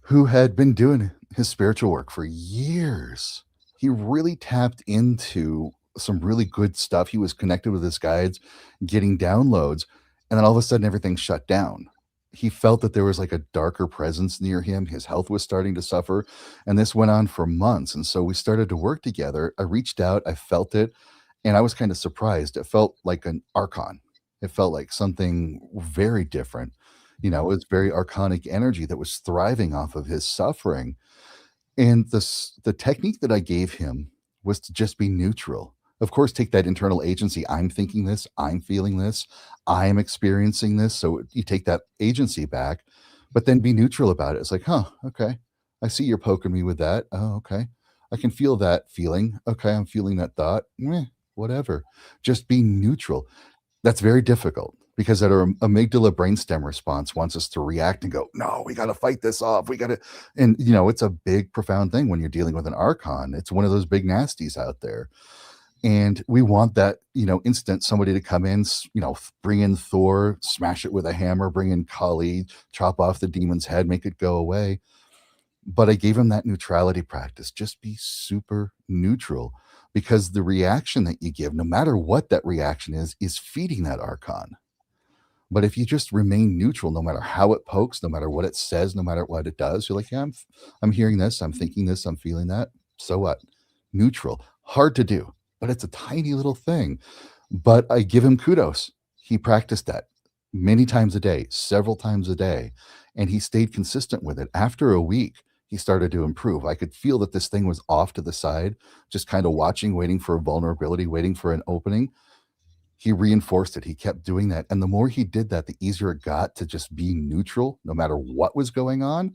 who had been doing his spiritual work for years. He really tapped into some really good stuff. He was connected with his guides, getting downloads, and then all of a sudden everything shut down. He felt that there was like a darker presence near him. His health was starting to suffer, and this went on for months. And so we started to work together. I reached out, I felt it, and I was kind of surprised. It felt like an archon. It felt like something very different. It was very archonic energy that was thriving off of his suffering. And the technique that I gave him was to just be neutral. Of course, take that internal agency. I'm thinking this, I'm feeling this, I'm experiencing this. So you take that agency back, but then be neutral about it. It's like, okay, I see you're poking me with that. Oh, okay. I can feel that feeling. Okay, I'm feeling that thought. Whatever. Just be neutral. That's very difficult, because that our amygdala brainstem response wants us to react and go, no, we got to fight this off. We got to, and it's a big, profound thing when you're dealing with an archon. It's one of those big nasties out there. And we want that, instant somebody to come in, bring in Thor, smash it with a hammer, bring in Kali, chop off the demon's head, make it go away. But I gave him that neutrality practice. Just be super neutral, because the reaction that you give, no matter what that reaction is feeding that archon. But if you just remain neutral, no matter how it pokes, no matter what it says, no matter what it does, you're like, yeah, I'm hearing this, I'm thinking this, I'm feeling that. So what? Neutral. Hard to do, but it's a tiny little thing. But I give him kudos. He practiced that many times a day, several times a day, and he stayed consistent with it. After a week, he started to improve. I could feel that this thing was off to the side, just kind of watching, waiting for a vulnerability, waiting for an opening. He reinforced it. He kept doing that. And the more he did that, the easier it got to just be neutral, no matter what was going on.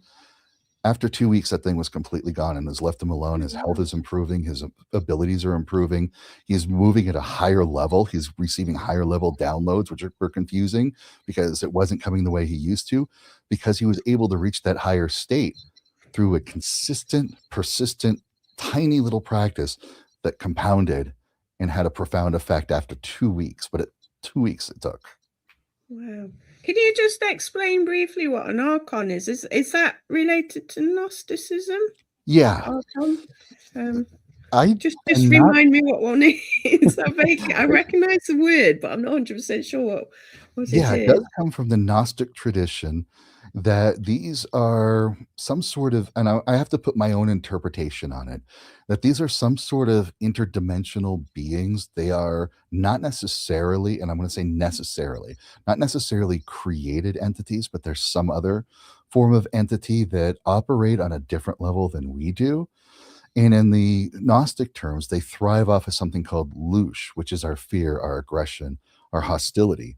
After 2 weeks, that thing was completely gone and has left him alone. His health is improving. His abilities are improving. He's moving at a higher level. He's receiving higher level downloads, which were confusing because it wasn't coming the way he used to, because he was able to reach that higher state through a consistent, persistent, tiny little practice that compounded and had a profound effect after 2 weeks. But 2 weeks it took. Wow. Can you just explain briefly what an archon is? Is that related to Gnosticism? Yeah. Archon? I just remind me what one is. I recognize the word, but I'm not 100% sure what yeah, it it is. does come from the Gnostic tradition, that these are some sort of, and I have to put my own interpretation on it, that these are some sort of interdimensional beings. They are not necessarily, and I'm going to say necessarily, not necessarily created entities, but there's some other form of entity that operate on a different level than we do. And in the Gnostic terms, they thrive off of something called lush, which is our fear, our aggression, our hostility.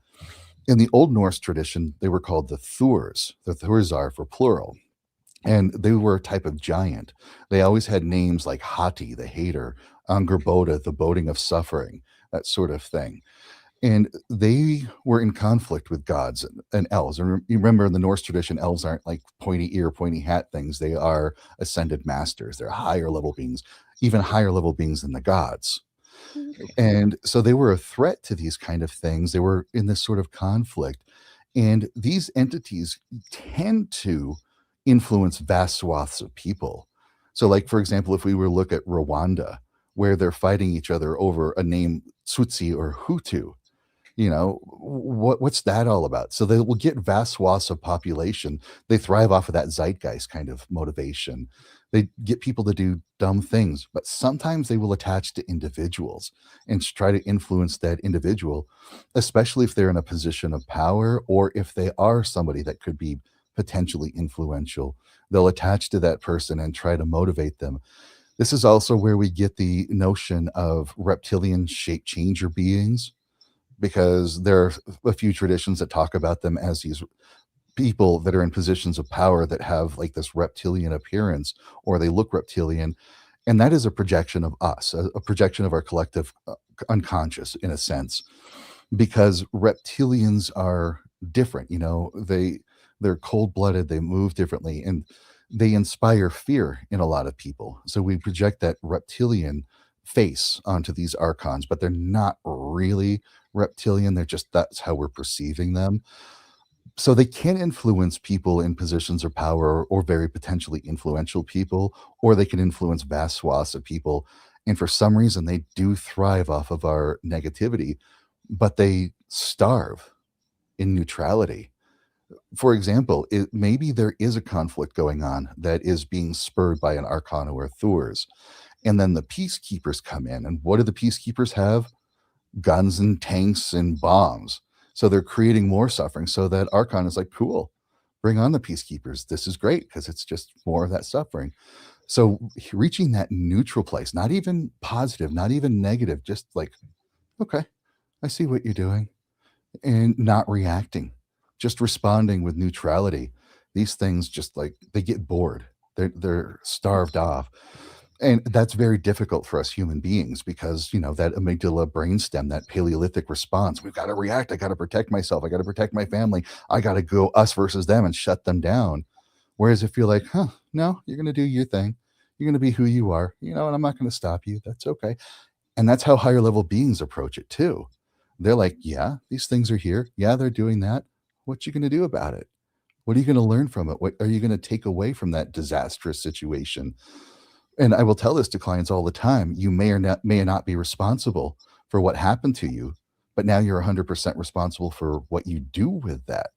In the Old Norse tradition, they were called the Thurs. The Thursar for plural. And they were a type of giant. They always had names like Hati, the hater, Angerboda, the boding of suffering, that sort of thing. And they were in conflict with gods and elves. And you remember in the Norse tradition, elves aren't like pointy ear, pointy hat things. They are ascended masters. They're higher level beings, even higher level beings than the gods. And so they were a threat to these kind of things. They were in this sort of conflict. And these entities tend to influence vast swaths of people. So, like, for example, if we were to look at Rwanda, where they're fighting each other over a name, Tutsi or Hutu, what's that all about? So they will get vast swaths of population. They thrive off of that zeitgeist kind of motivation. They get people to do dumb things, but sometimes they will attach to individuals and try to influence that individual, especially if they're in a position of power or if they are somebody that could be potentially influential. They'll attach to that person and try to motivate them. This is also where we get the notion of reptilian shape changer beings, because there are a few traditions that talk about them as these people that are in positions of power that have like this reptilian appearance, or they look reptilian. And that is a projection of us, a projection of our collective unconscious, in a sense, because reptilians are different. They're cold-blooded, they move differently, and they inspire fear in a lot of people. So we project that reptilian face onto these archons, but they're not really reptilian. That's how we're perceiving them. So they can influence people in positions of power, or very potentially influential people, or they can influence vast swaths of people. And for some reason, they do thrive off of our negativity, but they starve in neutrality. For example, maybe there is a conflict going on that is being spurred by an archon or Thurs. And then the peacekeepers come in. And what do the peacekeepers have? Guns and tanks and bombs. So they're creating more suffering. So that archon is like, cool, bring on the peacekeepers. This is great, because it's just more of that suffering. So reaching that neutral place, not even positive, not even negative, just like, okay, I see what you're doing, and not reacting, just responding with neutrality. These things just like, they get bored. They're starved off. And that's very difficult for us human beings, because, that amygdala brainstem, that Paleolithic response, we've got to react. I got to protect myself. I got to protect my family. I got to go us versus them and shut them down. Whereas if you're like, no, you're going to do your thing. You're going to be who you are, and I'm not going to stop you. That's okay. And that's how higher level beings approach it too. They're like, yeah, these things are here. Yeah, they're doing that. What you going to do about it? What are you going to learn from it? What are you going to take away from that disastrous situation? And I will tell this to clients all the time. You may or not be responsible for what happened to you, but now you're 100% responsible for what you do with that.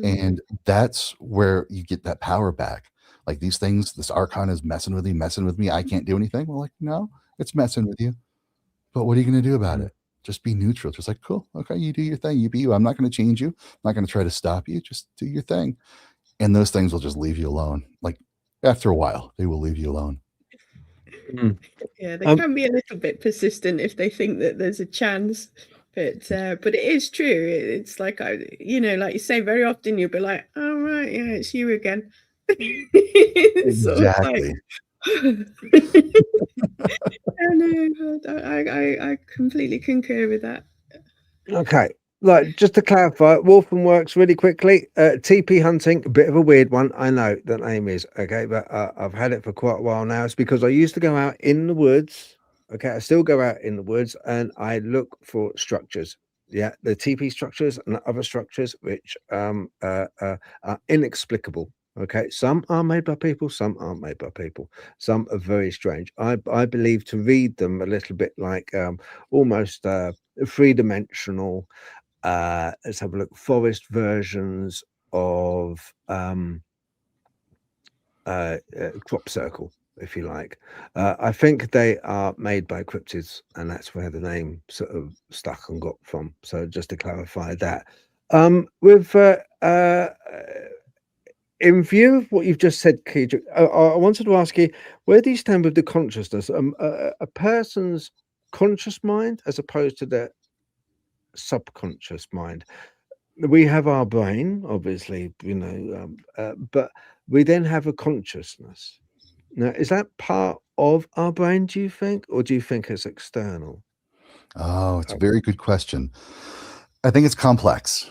And that's where you get that power back. Like these things, this archon is messing with me. I can't do anything. Well, like, no, it's messing with you. But what are you going to do about it? Just be neutral. Just like, cool. Okay, you do your thing. You be you. I'm not going to change you. I'm not going to try to stop you. Just do your thing. And those things will just leave you alone. Like after a while, they will leave you alone. Yeah, they can be a little bit persistent if they think that there's a chance. But it is true. It's like, like you say, very often you'll be like, oh, right, yeah, it's you again. Exactly. I completely concur with that. Okay. Like, just to clarify, Wolfen works really quickly. TP hunting, a bit of a weird one. I know the name is, okay, but I've had it for quite a while now. It's because I used to go out in the woods. Okay, I still go out in the woods and I look for structures. Yeah, the TP structures and other structures which are inexplicable. Okay, some are made by people, some aren't made by people. Some are very strange. I believe to read them a little bit like almost three-dimensional. Let's have a look. Forest versions of crop circle, if you like. I think they are made by cryptids, and that's where the name sort of stuck and got from. So just to clarify that. With in view of what you've just said, Kaedrich, I wanted to ask you, where do you stand with the consciousness? A person's conscious mind as opposed to their subconscious mind. We have our brain, obviously, but we then have a consciousness. Now, is that part of our brain, do you think, or do you think it's external? Oh, it's a very good question. I think it's complex.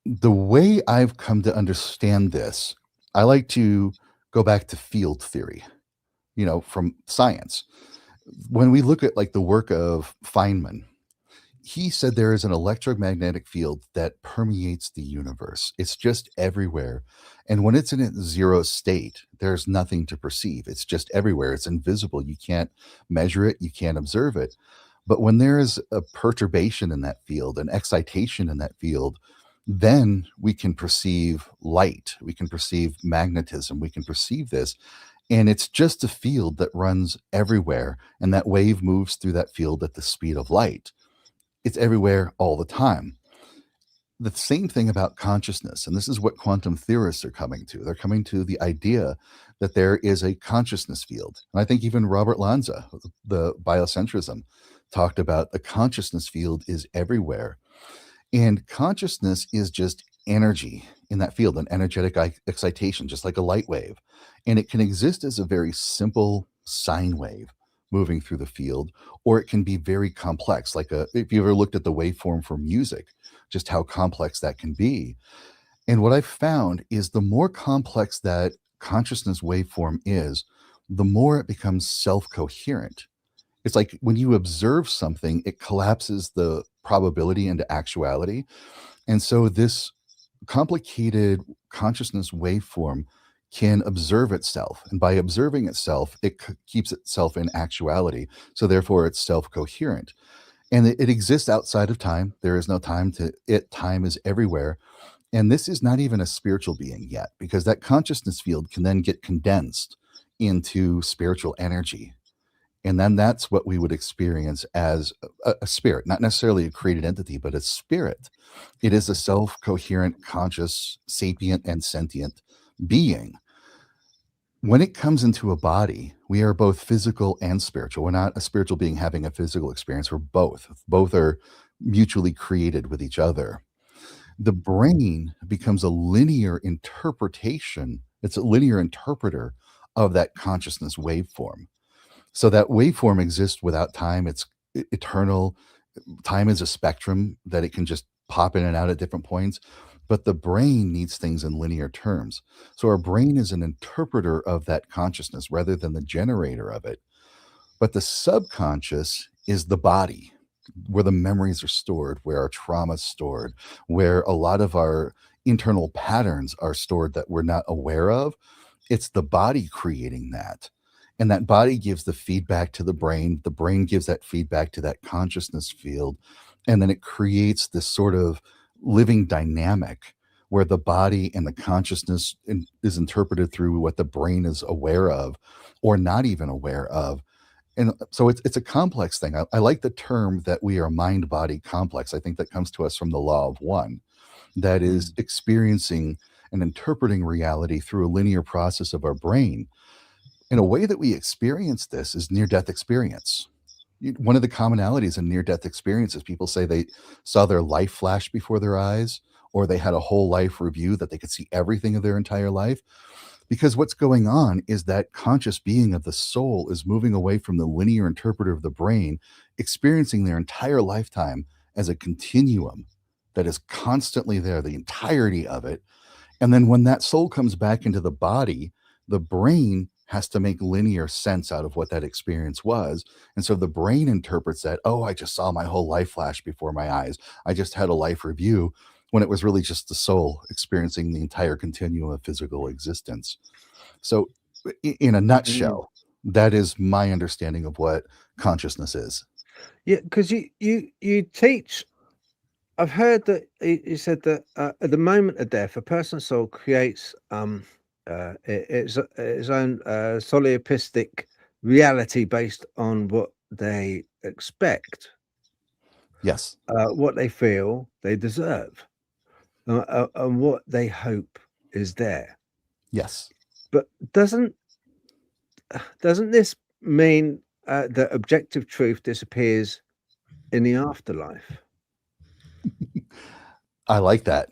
The way I've come to understand this, I like to go back to field theory, from science. When we look at like the work of Feynman, he said there is an electromagnetic field that permeates the universe. It's just everywhere. And when it's in its zero state, there's nothing to perceive. It's just everywhere. It's invisible. You can't measure it. You can't observe it. But when there is a perturbation in that field, an excitation in that field, then we can perceive light. We can perceive magnetism. We can perceive this. And it's just a field that runs everywhere. And that wave moves through that field at the speed of light. It's everywhere all the time. The same thing about consciousness, and this is what quantum theorists are coming to. They're coming to the idea that there is a consciousness field. And I think even Robert Lanza, the biocentrism, talked about the consciousness field is everywhere. And consciousness is just energy in that field, an energetic excitation, just like a light wave. And it can exist as a very simple sine wave moving through the field, or it can be very complex, like if you ever looked at the waveform for music, just how complex that can be. And what I've found is the more complex that consciousness waveform is, the more it becomes self-coherent. It's like when you observe something, it collapses the probability into actuality. And so this complicated consciousness waveform can observe itself. And by observing itself, it keeps itself in actuality. So therefore, it's self-coherent. And it exists outside of time. There is no time to it. Time is everywhere. And this is not even a spiritual being yet, because that consciousness field can then get condensed into spiritual energy. And then that's what we would experience as a spirit, not necessarily a created entity, but a spirit. It is a self-coherent, conscious, sapient, and sentient being. When it comes into a body, we are both physical and spiritual. We're not a spiritual being having a physical experience. We're both. Both are mutually created with each other. The brain becomes a linear interpretation. It's a linear interpreter of that consciousness waveform. So that waveform exists without time. It's eternal. Time is a spectrum that it can just pop in and out at different points. But the brain needs things in linear terms. So our brain is an interpreter of that consciousness rather than the generator of it. But the subconscious is the body, where the memories are stored, where our trauma is stored, where a lot of our internal patterns are stored that we're not aware of. It's the body creating that. And that body gives the feedback to the brain. The brain gives that feedback to that consciousness field. And then it creates this sort of living dynamic where the body and the consciousness is interpreted through what the brain is aware of or not even aware of. And so it's a complex thing. I like the term that we are mind-body complex. I think that comes to us from the law of one, that is experiencing and interpreting reality through a linear process of our brain. In a way that we experience this is near-death experience. One of the commonalities in near-death experiences, people say they saw their life flash before their eyes, or they had a whole life review that they could see everything of their entire life. Because what's going on is that conscious being of the soul is moving away from the linear interpreter of the brain, experiencing their entire lifetime as a continuum that is constantly there, the entirety of it. And then when that soul comes back into the body, the brain has to make linear sense out of what that experience was. And so the brain interprets that, oh, I just saw my whole life flash before my eyes. I just had a life review, when it was really just the soul experiencing the entire continuum of physical existence. So in a nutshell, that is my understanding of what consciousness is. Yeah, because you teach. I've heard that you said that at the moment of death, a person's soul creates its own solipsistic reality based on what they expect, Yes. what they feel they deserve, and what they hope is there. Yes. But doesn't this mean that objective truth disappears in the afterlife? I like that.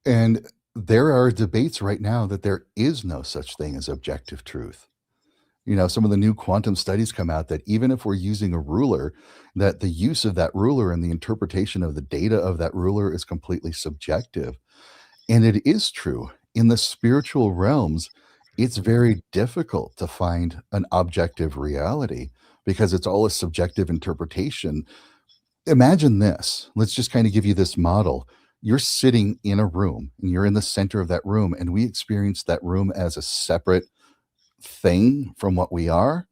And there are debates right now that there is no such thing as objective truth. You know, some of the new quantum studies come out that even if we're using a ruler, that the use of that ruler and the interpretation of the data of that ruler is completely subjective. And it is true. In the spiritual realms, it's very difficult to find an objective reality because it's all a subjective interpretation. Imagine this. Let's just kind of give you this model. You're sitting in a room and you're in the center of that room, and we experience that room as a separate thing from what we are.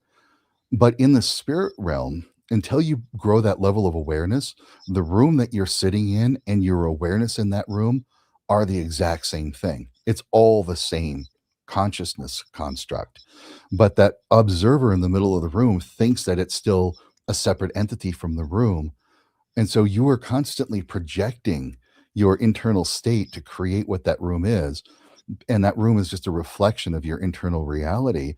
But in the spirit realm, until you grow that level of awareness, the room that you're sitting in and your awareness in that room are the exact same thing. It's all the same consciousness construct. But that observer in the middle of the room thinks that it's still a separate entity from the room. And so you are constantly projecting your internal state to create what that room is. And that room is just a reflection of your internal reality.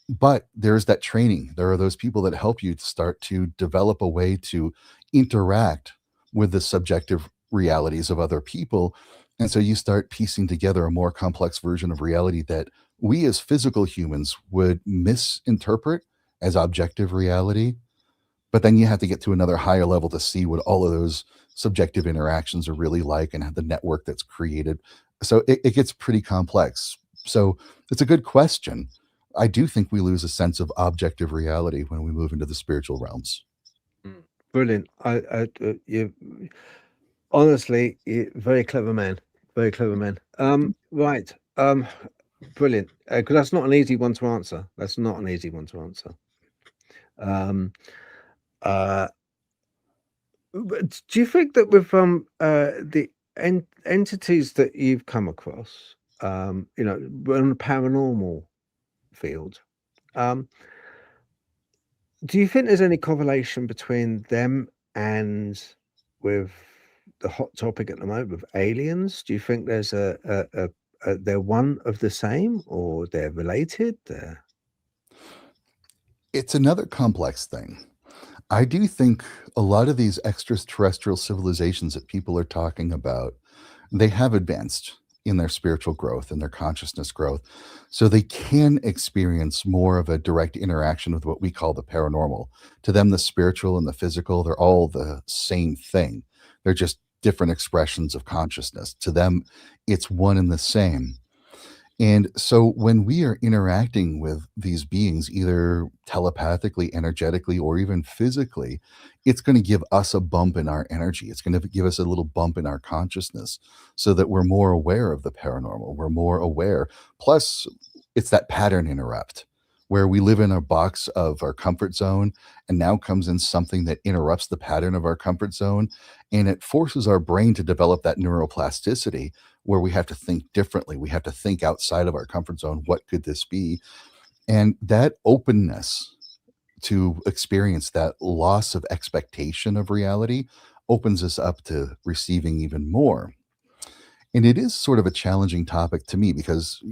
But there's that training. There are those people that help you to start to develop a way to interact with the subjective realities of other people. And so you start piecing together a more complex version of reality that we as physical humans would misinterpret as objective reality. But then you have to get to another higher level to see what all of those subjective interactions are really like and the network that's created. So it gets pretty complex. So it's a good question. I do think we lose a sense of objective reality when we move into the spiritual realms. Brilliant. You honestly, very clever man. Very clever man. Right. Brilliant. Because that's not an easy one to answer. That's not an easy one to answer. But do you think that with the entities that you've come across, you know, on the paranormal field, do you think there's any correlation between them and with the hot topic at the moment with aliens? Do you think there's they're one of the same, or they're related? It's another complex thing. I do think a lot of these extraterrestrial civilizations that people are talking about, they have advanced in their spiritual growth and their consciousness growth. So they can experience more of a direct interaction with what we call the paranormal. To them, the spiritual and the physical, they're all the same thing. They're just different expressions of consciousness. To them, it's one and the same. And so when we are interacting with these beings, either telepathically, energetically, or even physically, it's going to give us a bump in our energy. It's going to give us a little bump in our consciousness so that we're more aware of the paranormal. We're more aware. Plus, it's that pattern interrupt where we live in a box of our comfort zone, and now comes in something that interrupts the pattern of our comfort zone. And it forces our brain to develop that neuroplasticity where we have to think differently. We have to think outside of our comfort zone. What could this be? And that openness to experience that loss of expectation of reality opens us up to receiving even more. And it is sort of a challenging topic to me because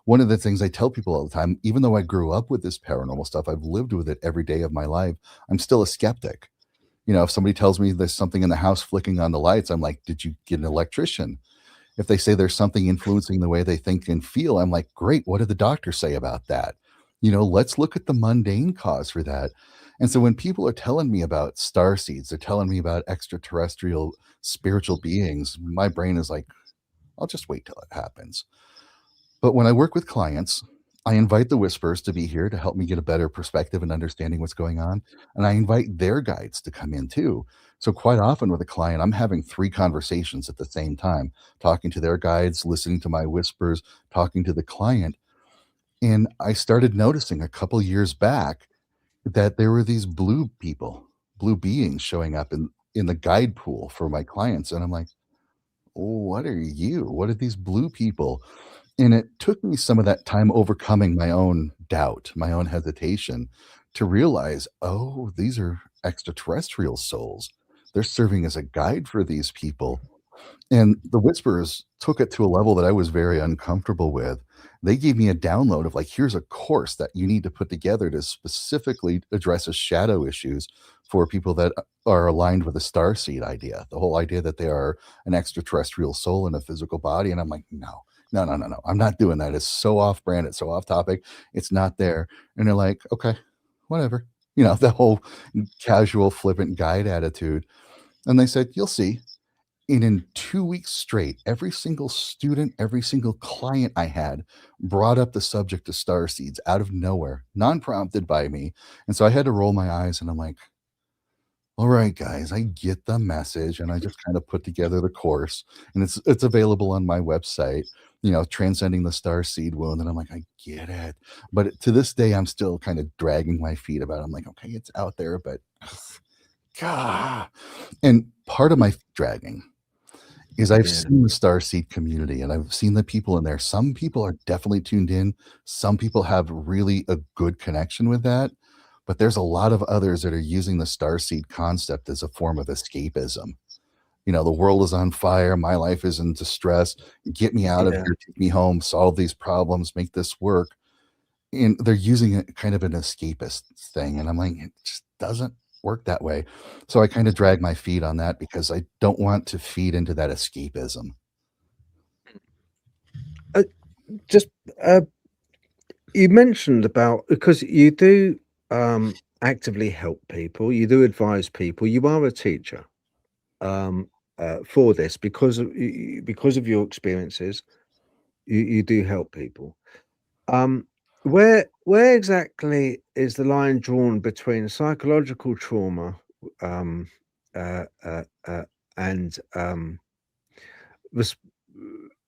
one of the things I tell people all the time, even though I grew up with this paranormal stuff, I've lived with it every day of my life, I'm still a skeptic. If somebody tells me there's something in the house flicking on the lights, I'm like, did you get an electrician? If they say there's something influencing the way they think and feel, I'm like, great, what did the doctor say about that? Let's look at the mundane cause for that. And so when people are telling me about star seeds, they're telling me about extraterrestrial spiritual beings, my brain is like, I'll just wait till it happens. But when I work with clients, I invite the whispers to be here to help me get a better perspective and understanding what's going on. And I invite their guides to come in too. So quite often with a client, I'm having 3 conversations at the same time, talking to their guides, listening to my whispers, talking to the client. And I started noticing a couple years back that there were these blue people, blue beings showing up in the guide pool for my clients. And I'm like, what are you? What are these blue people? And it took me some of that time overcoming my own doubt, my own hesitation to realize, oh, these are extraterrestrial souls. They're serving as a guide for these people. And the Whisperers took it to a level that I was very uncomfortable with. They gave me a download of like, here's a course that you need to put together to specifically address shadow issues for people that are aligned with the starseed idea, the whole idea that they are an extraterrestrial soul in a physical body. And I'm like, no. I'm not doing that. It's so off brand. It's so off topic. It's not there. And they're like, okay, whatever. The whole casual, flippant guide attitude. And they said, you'll see. And in 2 weeks straight, every single student, every single client I had brought up the subject of star seeds out of nowhere, non-prompted by me. And so I had to roll my eyes and I'm like, all right, guys, I get the message. And I just kind of put together the course, and it's available on my website, Transcending the Star Seed Wound. And I'm like, I get it. But to this day, I'm still kind of dragging my feet about it. I'm like, okay, it's out there, but God. And part of my dragging is I've seen the Starseed community and I've seen the people in there. Some people are definitely tuned in. Some people have really a good connection with that. But there's a lot of others that are using the Starseed concept as a form of escapism. The world is on fire. My life is in distress. Get me out of here. Take me home. Solve these problems. Make this work. And they're using it kind of an escapist thing. And I'm like, it just doesn't work that way. So I kind of drag my feet on that because I don't want to feed into that escapism. You mentioned about, because you do actively help people, you do advise people, you are a teacher for this because of your experiences. You do help people. Where exactly is the line drawn between psychological trauma and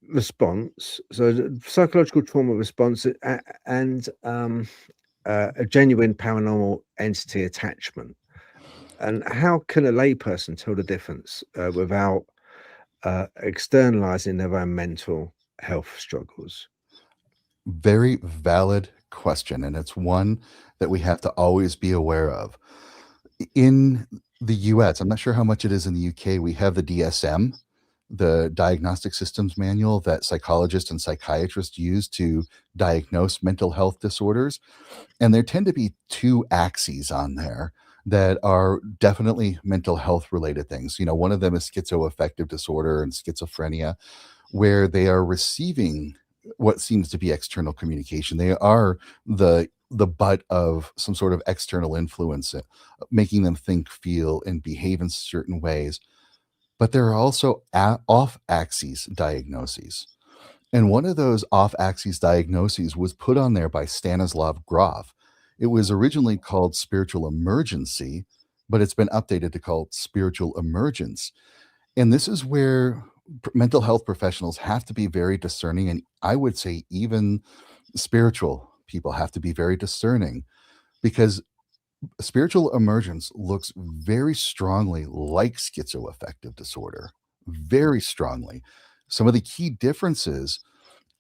response? So psychological trauma response and a genuine paranormal entity attachment. And how can a layperson tell the difference without externalizing their own mental health struggles? Very valid question, and it's one that we have to always be aware of. In the US, I'm not sure how much it is in the UK, we have the DSM, the Diagnostic Systems Manual that psychologists and psychiatrists use to diagnose mental health disorders. And there tend to be 2 axes on there that are definitely mental health related things. One of them is schizoaffective disorder and schizophrenia, where they are receiving what seems to be external communication. They are the butt of some sort of external influence, making them think, feel, and behave in certain ways. But there are also off-axis diagnoses. And one of those off-axis diagnoses was put on there by Stanislav Grof. It was originally called spiritual emergency, but it's been updated to call spiritual emergence. And this is where mental health professionals have to be very discerning. And I would say even spiritual people have to be very discerning, because spiritual emergence looks very strongly like schizoaffective disorder, very strongly. Some of the key differences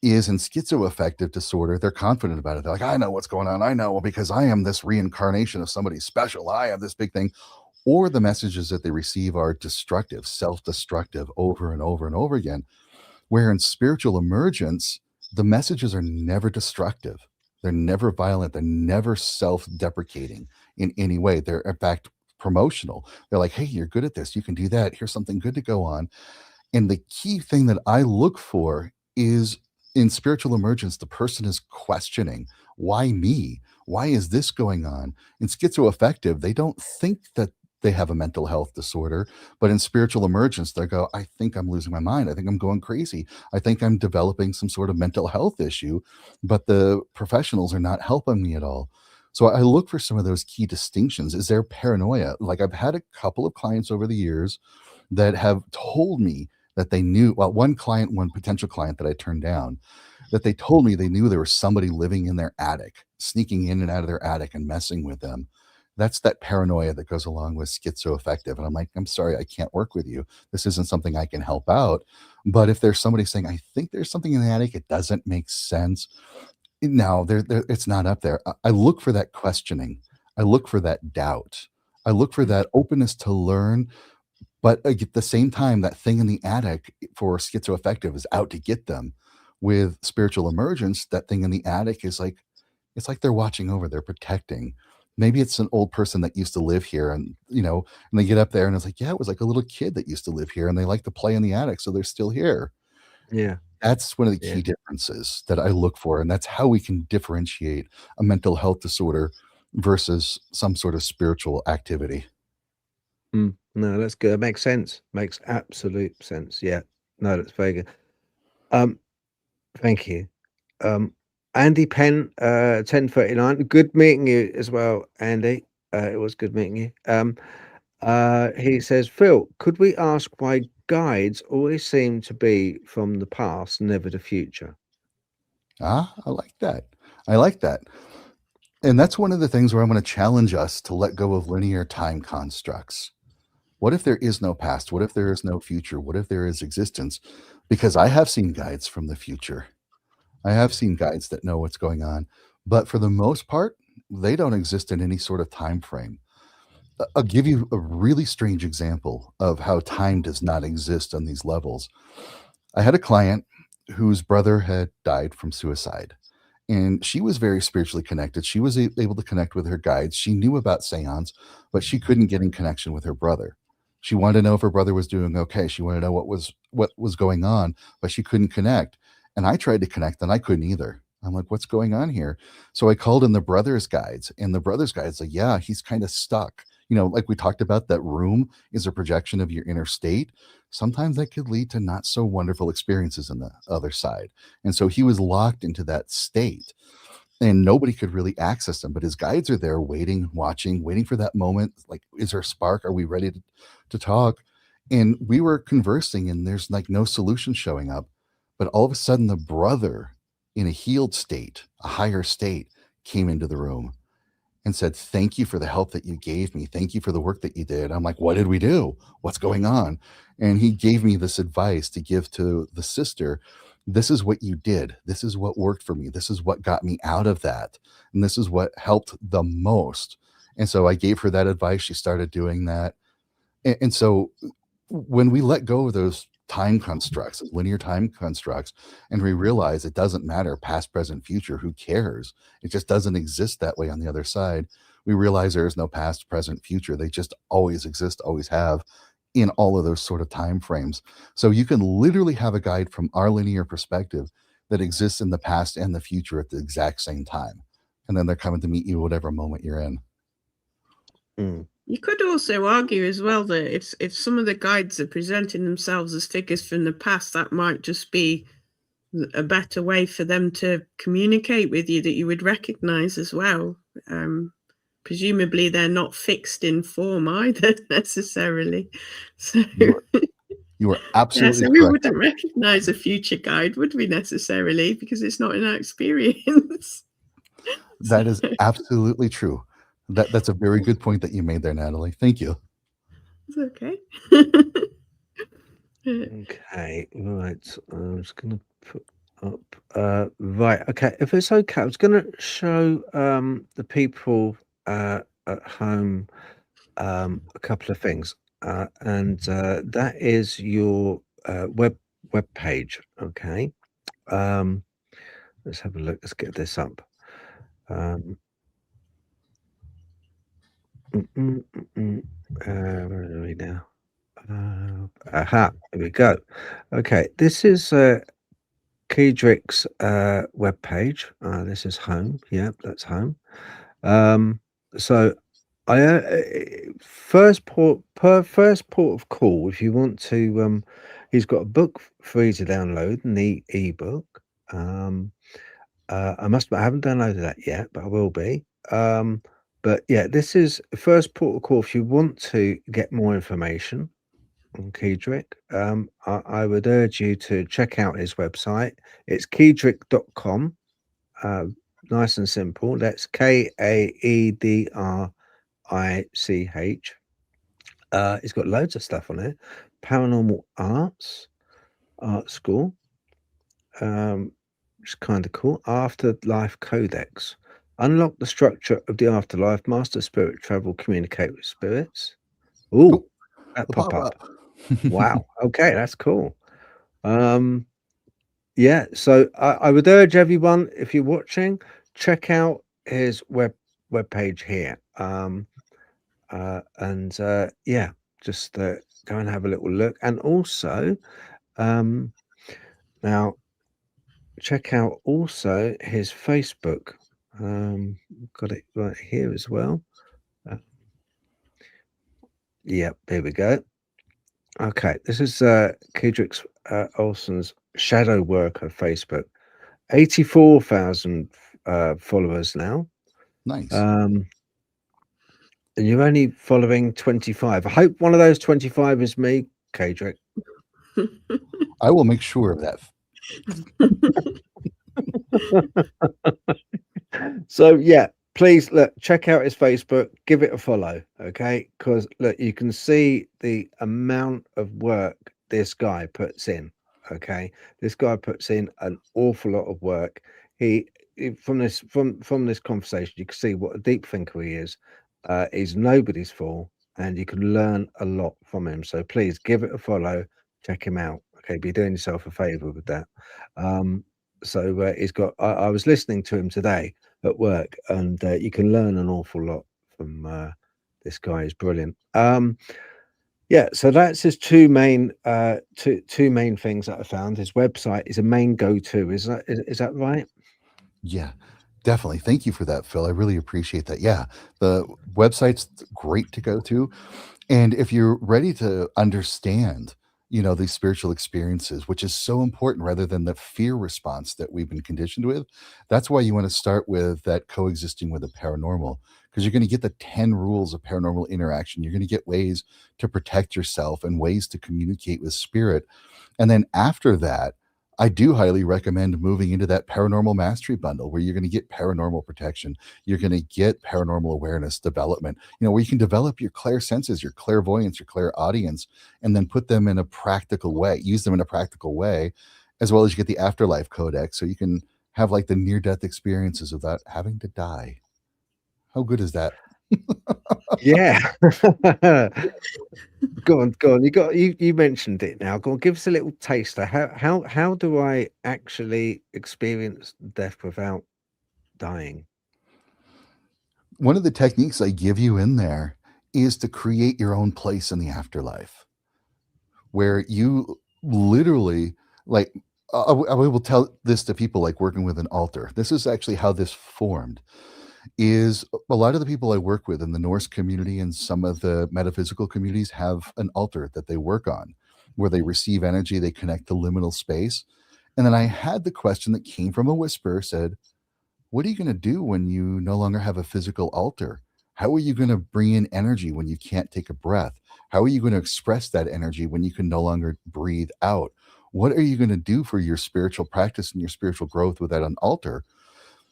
is in schizoaffective disorder, they're confident about it. They're like, I know what's going on. I know because I am this reincarnation of somebody special. I have this big thing. Or the messages that they receive are destructive, self-destructive over and over and over again. Where in spiritual emergence, the messages are never destructive. They're never violent. They're never self-deprecating in any way. They're in fact promotional. They're like, hey, you're good at this. You can do that. Here's something good to go on. And the key thing that I look for is in spiritual emergence, the person is questioning, why me? Why is this going on? In schizoaffective, they don't think that they have a mental health disorder, but in spiritual emergence, they go, I think I'm losing my mind. I think I'm going crazy. I think I'm developing some sort of mental health issue, but the professionals are not helping me at all. So I look for some of those key distinctions. Is there paranoia? Like I've had a couple of clients over the years that have told me that they knew, well, one potential client that I turned down, that they told me they knew there was somebody living in their attic, sneaking in and out of their attic and messing with them. That's that paranoia that goes along with schizoaffective. And I'm like, I'm sorry, I can't work with you. This isn't something I can help out. But if there's somebody saying, I think there's something in the attic, it doesn't make sense. No, it's not up there. I look for that questioning. I look for that doubt. I look for that openness to learn. But at the same time, that thing in the attic for schizoaffective is out to get them. With spiritual emergence, that thing in the attic is like, it's like they're watching over, they're protecting. Maybe it's an old person that used to live here, and and they get up there and it's like, yeah, it was like a little kid that used to live here and they like to play in the attic, so they're still here. Yeah. That's one of the key differences that I look for, and that's how we can differentiate a mental health disorder versus some sort of spiritual activity. No, that's good. It makes sense. Makes absolute sense. Yeah. No, that's very good. Thank you. Andy Penn, 1039. Good meeting you as well, Andy. It was good meeting you. He says, Phil, could we ask why guides always seem to be from the past, never the future? I like that. I like that. And that's one of the things where I'm going to challenge us to let go of linear time constructs. What if there is no past? What if there is no future? What if there is existence? Because I have seen guides from the future. I have seen guides that know what's going on. But for the most part, they don't exist in any sort of time frame. I'll give you a really strange example of how time does not exist on these levels. I had a client whose brother had died from suicide, and she was very spiritually connected. She was able to connect with her guides. She knew about Seance, but she couldn't get in connection with her brother. She wanted to know if her brother was doing okay. She wanted to know what was going on, but she couldn't connect. And I tried to connect, and I couldn't either. I'm like, what's going on here? So I called in the brother's guides, and the brother's guides like, yeah, he's kind of stuck. Like we talked about, that room is a projection of your inner state. Sometimes that could lead to not so wonderful experiences on the other side. And so he was locked into that state, and nobody could really access him. But his guides are there waiting, watching, waiting for that moment. Like, is there a spark? Are we ready to talk? And we were conversing, and there's like no solution showing up. But all of a sudden, the brother in a healed state, a higher state, came into the room and said, thank you for the help that you gave me. Thank you for the work that you did. I'm like, what did we do? What's going on? And he gave me this advice to give to the sister. This is what you did. This is what worked for me. This is what got me out of that. And this is what helped the most. And so I gave her that advice. She started doing that. And so when we let go of those time constructs, linear time constructs, and we realize it doesn't matter past, present, future, who cares? It just doesn't exist that way on the other side. We realize there is no past, present, future. They just always exist, always have, in all of those sort of time frames. So you can literally have a guide from our linear perspective that exists in the past and the future at the exact same time. And then they're coming to meet you whatever moment you're in. You could also argue as well that if some of the guides are presenting themselves as figures from the past, that might just be a better way for them to communicate with you that you would recognize as well. Presumably they're not fixed in form either necessarily. So You are absolutely so we correct. wouldn't recognize a future guide, would we necessarily? Because it's not in our experience. That is absolutely true. That's a very good point that you made there, Natalie. Thank you. It's okay. Okay, right. I'm just going to put up. Right. Okay. If it's okay, I was going to show the people at home a couple of things, and that is your web page. Okay. Let's have a look. Let's get this up. Where are we now? Aha, here we go. Okay, this is Kaedrich's web page. This is home. Yeah, that's home. So I first port of call, if you want to, he's got a book for you to download, an ebook. I haven't downloaded that yet, but I will be. But yeah, this is first port of call if you want to get more information on Kaedrich. I would urge you to check out his website. It's kaedrich.com. Nice and simple. That's Kaedrich. He's got loads of stuff on it. Paranormal arts, art school. Which is kind of cool. Afterlife Codex. Unlock the structure of the afterlife. Master spirit travel. Communicate with spirits. Ooh, that pop up. Wow. Okay, that's cool. Yeah. So I would urge everyone, if you're watching, check out his web page here. Yeah, just go and have a little look. And also, now check out also his Facebook. Got it right here as well. Yep, there we go. Okay, this is Kaedrich Olsen's shadow worker Facebook. 84,000 followers now. Nice. And you're only following 25. I hope one of those 25 is me, Kaedrich. I will make sure of that. So yeah, please look, check out his Facebook, give it a follow, okay? Because look, you can see the amount of work this guy puts in. Okay, this guy puts in an awful lot of work. From this conversation, you can see what a deep thinker he is. He's nobody's fool, and you can learn a lot from him. So please give it a follow, check him out. Okay, be doing yourself a favor with that. So he's got. I was listening to him today at work, and you can learn an awful lot from this guy. He's brilliant. Yeah, so that's his two main things that I found. His website is a main go-to. Is that right? Yeah, definitely. Thank you for that, Phil. I really appreciate that. Yeah, the website's great to go to, and if you're ready to understand these spiritual experiences, which is so important rather than the fear response that we've been conditioned with. That's why you want to start with that coexisting with the paranormal, because you're going to get the 10 rules of paranormal interaction. You're going to get ways to protect yourself and ways to communicate with spirit. And then after that, I do highly recommend moving into that paranormal mastery bundle where you're going to get paranormal protection. You're going to get paranormal awareness development, where you can develop your clairsenses, your clairvoyance, your clairaudience, and then put them in a practical way, use them in a practical way, as well as you get the Afterlife Codex. So you can have like the near-death experiences without having to die. How good is that? Yeah. Go on. You mentioned it now. Go on, give us a little taster. How do I actually experience death without dying? One of the techniques I give you in there is to create your own place in the afterlife, where you literally, like, I will tell this to people like working with an altar. This is actually how this formed. Is a lot of the people I work with in the Norse community and some of the metaphysical communities have an altar that they work on where they receive energy, they connect to liminal space. And then I had the question that came from a whisper said, what are you going to do when you no longer have a physical altar? How are you going to bring in energy when you can't take a breath? How are you going to express that energy when you can no longer breathe out? What are you going to do for your spiritual practice and your spiritual growth without an altar?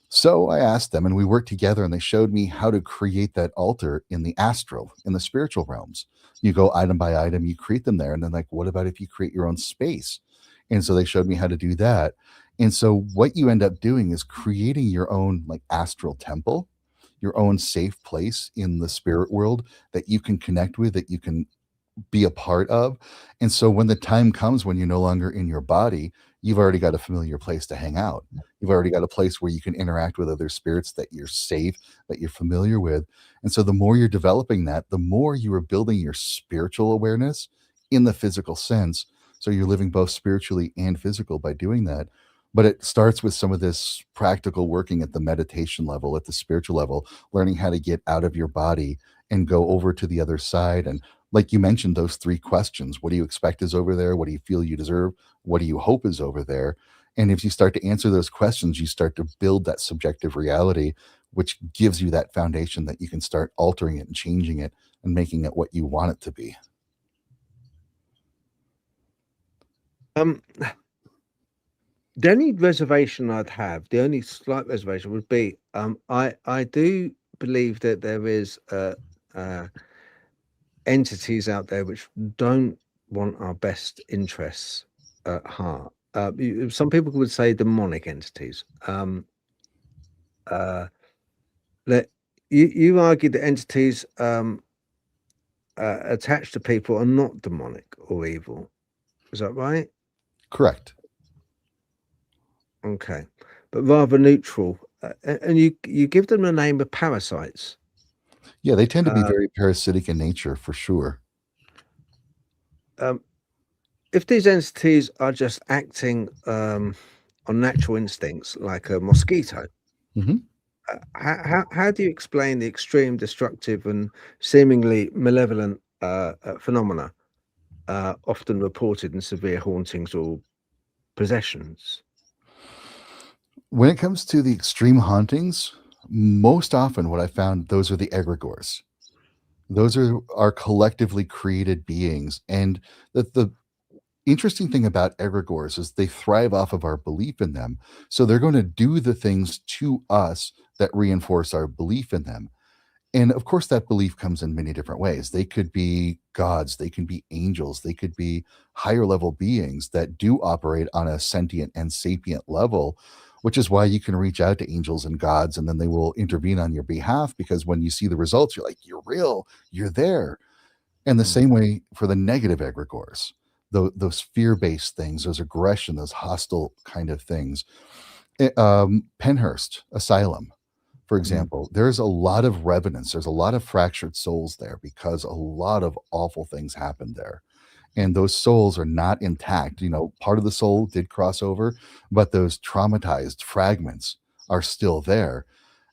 So I asked them, and we worked together, and they showed me how to create that altar in the astral, in the spiritual realms. You go item by item, you create them there. And then, like, what about if you create your own space? And so they showed me how to do that. And so what you end up doing is creating your own like astral temple, your own safe place in the spirit world that you can connect with, that you can be a part of. And so when the time comes when you're no longer in your body, you've already got a familiar place to hang out. You've already got a place where you can interact with other spirits that you're safe, that you're familiar with. And so the more you're developing that, the more you are building your spiritual awareness in the physical sense. So you're living both spiritually and physical by doing that. But it starts with some of this practical working at the meditation level, at the spiritual level, learning how to get out of your body and go over to the other side. And like you mentioned, those 3 questions: what do you expect is over there? What do you feel you deserve? What do you hope is over there? And if you start to answer those questions, you start to build that subjective reality, which gives you that foundation that you can start altering it and changing it and making it what you want it to be. The only reservation I'd have, the only slight reservation would be, I do believe that there is entities out there which don't want our best interests at heart. Some people would say demonic entities. That you argue that entities attached to people are not demonic or evil. Is that right? Correct. Okay, but rather neutral. And you give them the name of parasites. Yeah, they tend to be very parasitic in nature, for sure. If these entities are just acting on natural instincts, like a mosquito, how do you explain the extreme destructive and seemingly malevolent phenomena often reported in severe hauntings or possessions? When it comes to the extreme hauntings, most often what I found, those are the egregores. Those are collectively created beings. And the interesting thing about egregores is they thrive off of our belief in them. So they're going to do the things to us that reinforce our belief in them. And of course, that belief comes in many different ways. They could be gods, they can be angels, they could be higher level beings that do operate on a sentient and sapient level, which is why you can reach out to angels and gods and then they will intervene on your behalf, because when you see the results, you're like, you're real, you're there. And the same way for the negative egregores, those fear-based things, those aggression, those hostile kind of things. Penhurst Asylum, for example, there's a lot of revenants, there's a lot of fractured souls there because a lot of awful things happened there. And those souls are not intact. You know, part of the soul did cross over, but those traumatized fragments are still there.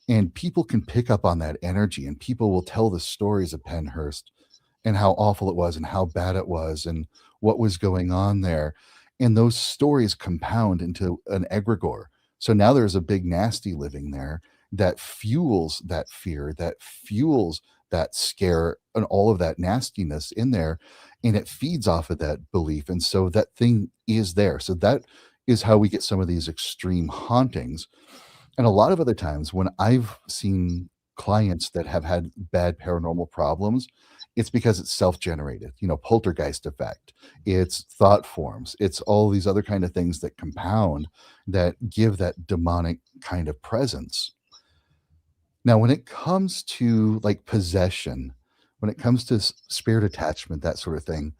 And people can pick up on that energy, and people will tell the stories of Penhurst and how awful it was and how bad it was and what was going on there. And those stories compound into an egregore. So now there's a big nasty living there that fuels that fear, that fuels that scare and all of that nastiness in there. And it feeds off of that belief. And so that thing is there. So that is how we get some of these extreme hauntings. And a lot of other times when I've seen clients that have had bad paranormal problems, it's because it's self-generated, you know, poltergeist effect, it's thought forms, it's all these other kind of things that compound that give that demonic kind of presence. Now, when it comes to like possession, when it comes to spirit attachment, that sort of thing,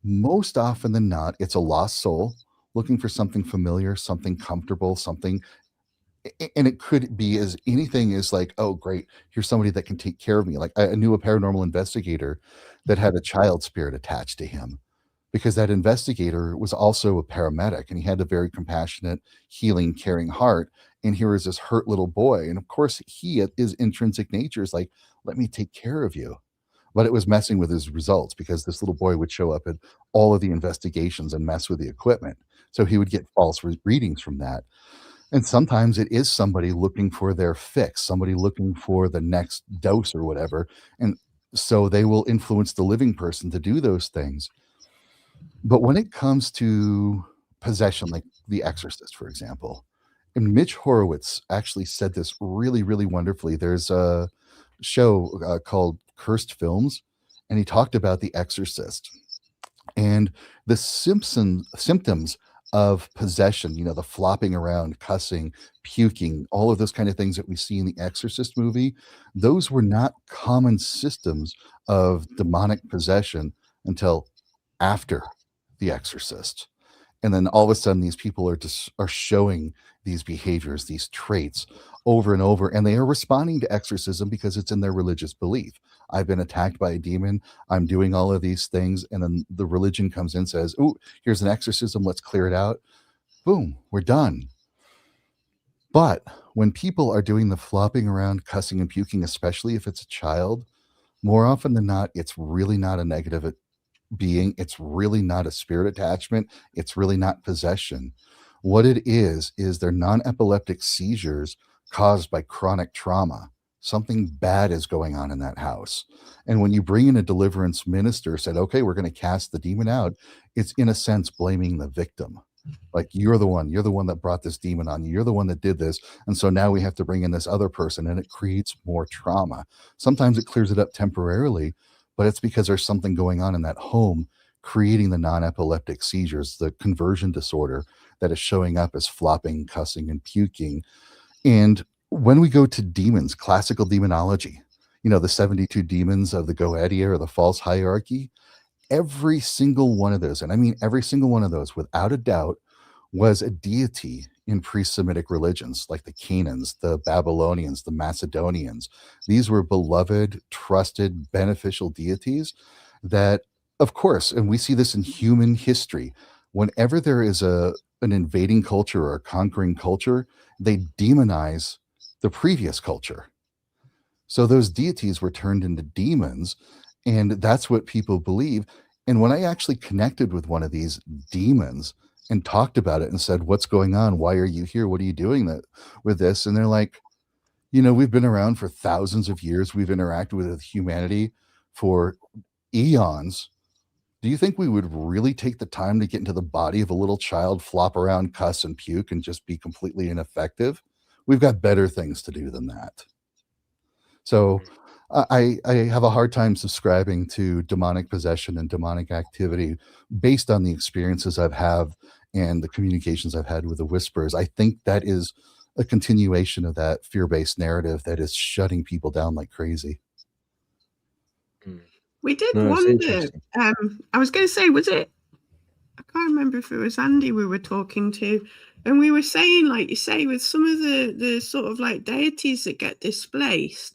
most often than not, it's a lost soul looking for something familiar, something comfortable, something. And it could be as anything as like, oh, great, here's somebody that can take care of me. Like I knew a paranormal investigator that had a child spirit attached to him because that investigator was also a paramedic and he had a very compassionate, healing, caring heart. And here is this hurt little boy. And of course, his intrinsic nature is like, let me take care of you. But it was messing with his results because this little boy would show up at all of the investigations and mess with the equipment. So he would get false readings from that. And sometimes it is somebody looking for their fix, somebody looking for the next dose or whatever. And so they will influence the living person to do those things. But when it comes to possession, like The Exorcist, for example, and Mitch Horowitz actually said this really, really wonderfully. There's a show called Cursed Films, and he talked about The Exorcist and the symptoms of possession, you know, the flopping around, cussing, puking, all of those kind of things that we see in the Exorcist movie. Those were not common systems of demonic possession until after The Exorcist. And then all of a sudden these people are showing these behaviors, these traits over and over, and they are responding to exorcism because it's in their religious belief. I've been attacked by a demon, I'm doing all of these things, and then the religion comes in and says, oh, here's an exorcism, let's clear it out. Boom, we're done. But when people are doing the flopping around, cussing and puking, especially if it's a child, more often than not, it's really not a negative being. It's really not a spirit attachment. It's really not possession. What it is they're non-epileptic seizures caused by chronic trauma. Something bad is going on in that house. And when you bring in a deliverance minister, said, okay, we're going to cast the demon out, it's in a sense blaming the victim. Like, you're the one that brought this demon on you. You're the one that did this. And so now we have to bring in this other person, and it creates more trauma. Sometimes it clears it up temporarily, but it's because there's something going on in that home creating the non-epileptic seizures, the conversion disorder that is showing up as flopping, cussing, and puking. And when we go to demons, classical demonology, you know, the 72 demons of the Goetia or the false hierarchy, every single one of those, and I mean every single one of those, without a doubt, was a deity in pre-Semitic religions, like the Canaans, the Babylonians, the Macedonians. These were beloved, trusted, beneficial deities that, of course, and we see this in human history, whenever there is an invading culture or a conquering culture, they demonize the previous culture. So those deities were turned into demons, and that's what people believe. And when I actually connected with one of these demons and talked about it and said, what's going on? Why are you here? What are you doing with this? And they're like, you know, we've been around for thousands of years. We've interacted with humanity for eons. Do you think we would really take the time to get into the body of a little child, flop around, cuss and puke, and just be completely ineffective? We've got better things to do than that. So I have a hard time subscribing to demonic possession and demonic activity based on the experiences I've had and the communications I've had with the Whisperers. I think that is a continuation of that fear-based narrative that is shutting people down like crazy. We did wonder, I was going to say, was it, I can't remember if it was Andy we were talking to, and we were saying, like you say, with some of the sort of like deities that get displaced,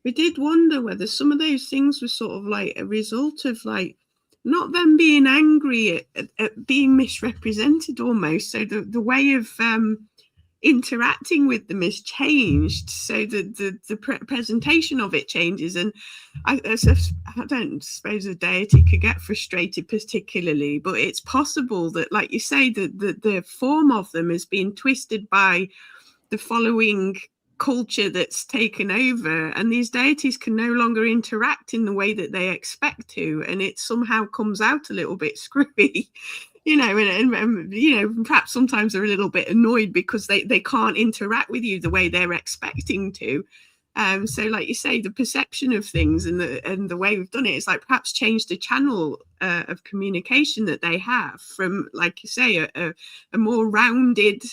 we did wonder whether some of those things were sort of like a result of like not them being angry at being misrepresented almost. So the way of interacting with them is changed, so the presentation of it changes. And I don't suppose a deity could get frustrated particularly, but it's possible that, like you say, the form of them has been twisted by the following culture that's taken over, and these deities can no longer interact in the way that they expect to, and it somehow comes out a little bit screwy, you know, and you know, perhaps sometimes they're a little bit annoyed because they can't interact with you the way they're expecting to. So like you say, the perception of things and the way we've done it is like perhaps changed the channel of communication that they have from, like you say, a more rounded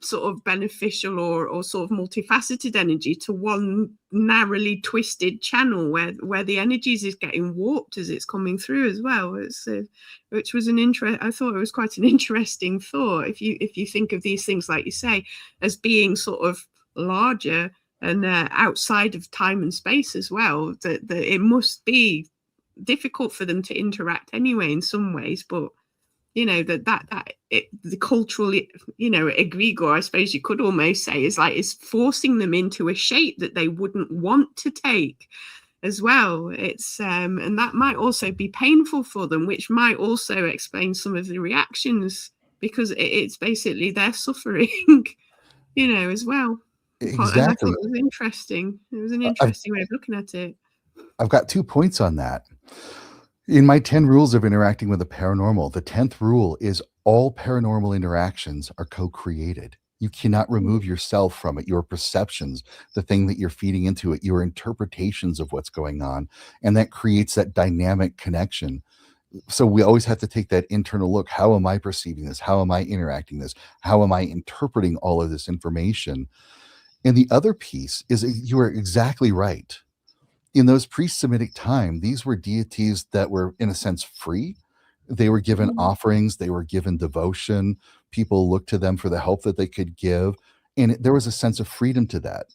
sort of beneficial or sort of multifaceted energy to one narrowly twisted channel where the energies is getting warped as it's coming through as well. It's which was I thought it was quite an interesting thought, if you think of these things, like you say, as being sort of larger and outside of time and space as well, that it must be difficult for them to interact anyway in some ways, but you know, the cultural, you know, egregore, I suppose you could almost say, is forcing them into a shape that they wouldn't want to take as well. It's and that might also be painful for them, which might also explain some of the reactions because it's basically their suffering, you know, as well. And I thought Exactly. it was interesting. It was an I've interesting way of looking at it. I've got 2 points on that. In my 10 rules of interacting with the paranormal, the 10th rule is all paranormal interactions are co-created. You cannot remove yourself from it, your perceptions, the thing that you're feeding into it, your interpretations of what's going on, and that creates that dynamic connection. So we always have to take that internal look. How am I perceiving this? How am I interacting this? How am I interpreting all of this information? And the other piece is you are exactly right. In those pre-Semitic time, these were deities that were, in a sense, free. They were given offerings, they were given devotion. People looked to them for the help that they could give. And there was a sense of freedom to that.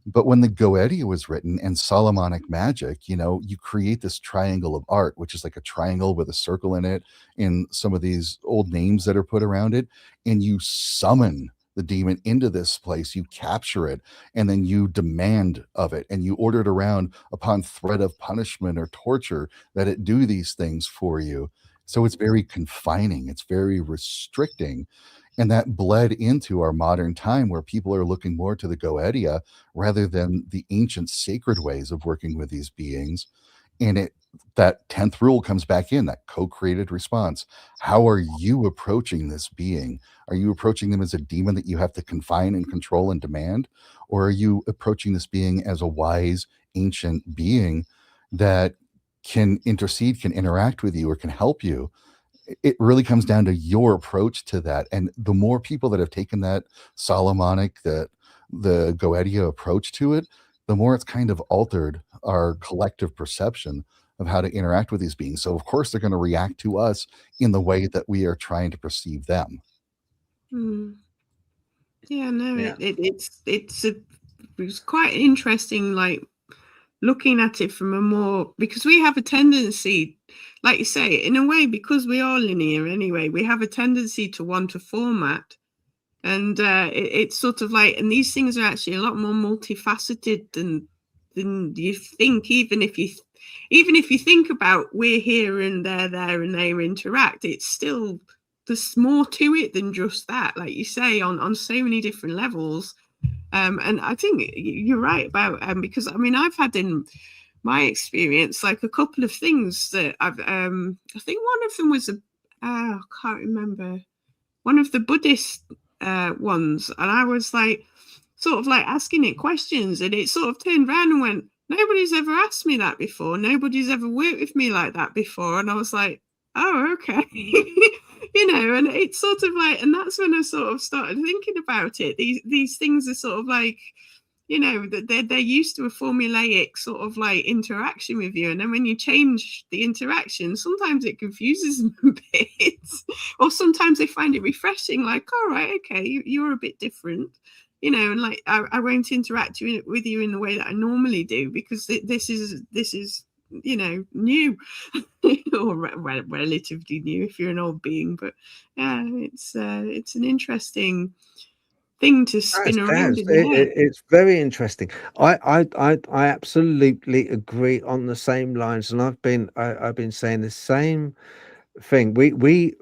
But when the Goetia was written and Solomonic magic, you create this triangle of art, which is like a triangle with a circle in it, in some of these old names that are put around it, and you summon the demon into this place, you capture it, and then you demand of it, and you order it around upon threat of punishment or torture that it do these things for you. So it's very confining, it's very restricting. And that bled into our modern time where people are looking more to the Goetia rather than the ancient sacred ways of working with these beings. And that 10th rule comes back in, that co-created response. How are you approaching this being? Are you approaching them as a demon that you have to confine and control and demand? Or are you approaching this being as a wise, ancient being that can intercede, can interact with you, or can help you? It really comes down to your approach to that. And the more people that have taken that Solomonic, the Goetia approach to it, the more it's kind of altered our collective perception of how to interact with these beings. So of course they're going to react to us in the way that we are trying to perceive them. Yeah, no, Yeah. it was quite interesting, like looking at it from a more, because we have a tendency, like you say, in a way, because we are linear anyway, we have a tendency to want a format. And it's sort of like, and these things are actually a lot more multifaceted than you think. Even if you think about we're here and they're there and they interact, it's still, there's more to it than just that, like you say, on so many different levels. And I think you're right about because I mean I've had in my experience like a couple of things that I've I think one of them was I can't remember, one of the Buddhist ones, and I was like sort of like asking it questions, and it sort of turned around and went, nobody's ever asked me that before, nobody's ever worked with me like that before. And I was like, oh, okay. And it's sort of like, and that's when I sort of started thinking about it. These things are sort of like, they're used to a formulaic sort of like interaction with you, and then when you change the interaction, sometimes it confuses them a bit, or sometimes they find it refreshing, like, all right, okay, you're a bit different, and like I won't interact with you in the way that I normally do, because this is new or relatively new if you're an old being. But yeah, it's an interesting thing to spin around in the head. It's very interesting. I absolutely agree on the same lines, and I've been saying the same thing. We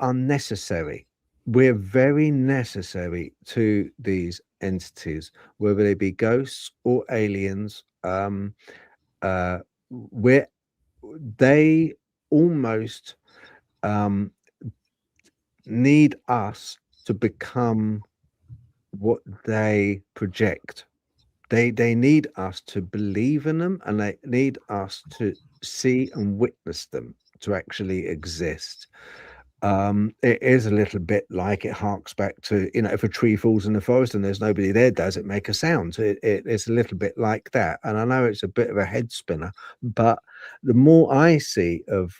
are necessary. We're very necessary to these entities, whether they be ghosts or aliens. They almost need us to become what they project. They need us to believe in them, and they need us to see and witness them to actually exist. It is a little bit like, it harks back to, if a tree falls in the forest and there's nobody there, does it make a sound? It's a little bit like that. And I know it's a bit of a head spinner, but the more I see of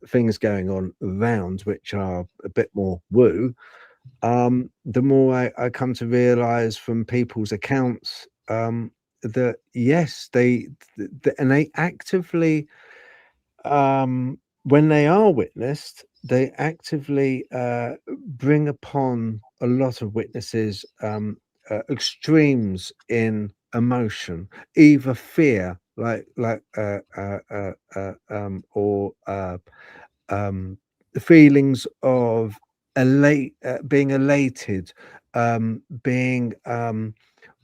things going on around which are a bit more woo, the more I come to realize from people's accounts that yes, they actively, when they are witnessed, they actively bring upon a lot of witnesses extremes in emotion, either fear, or feelings of being elated, being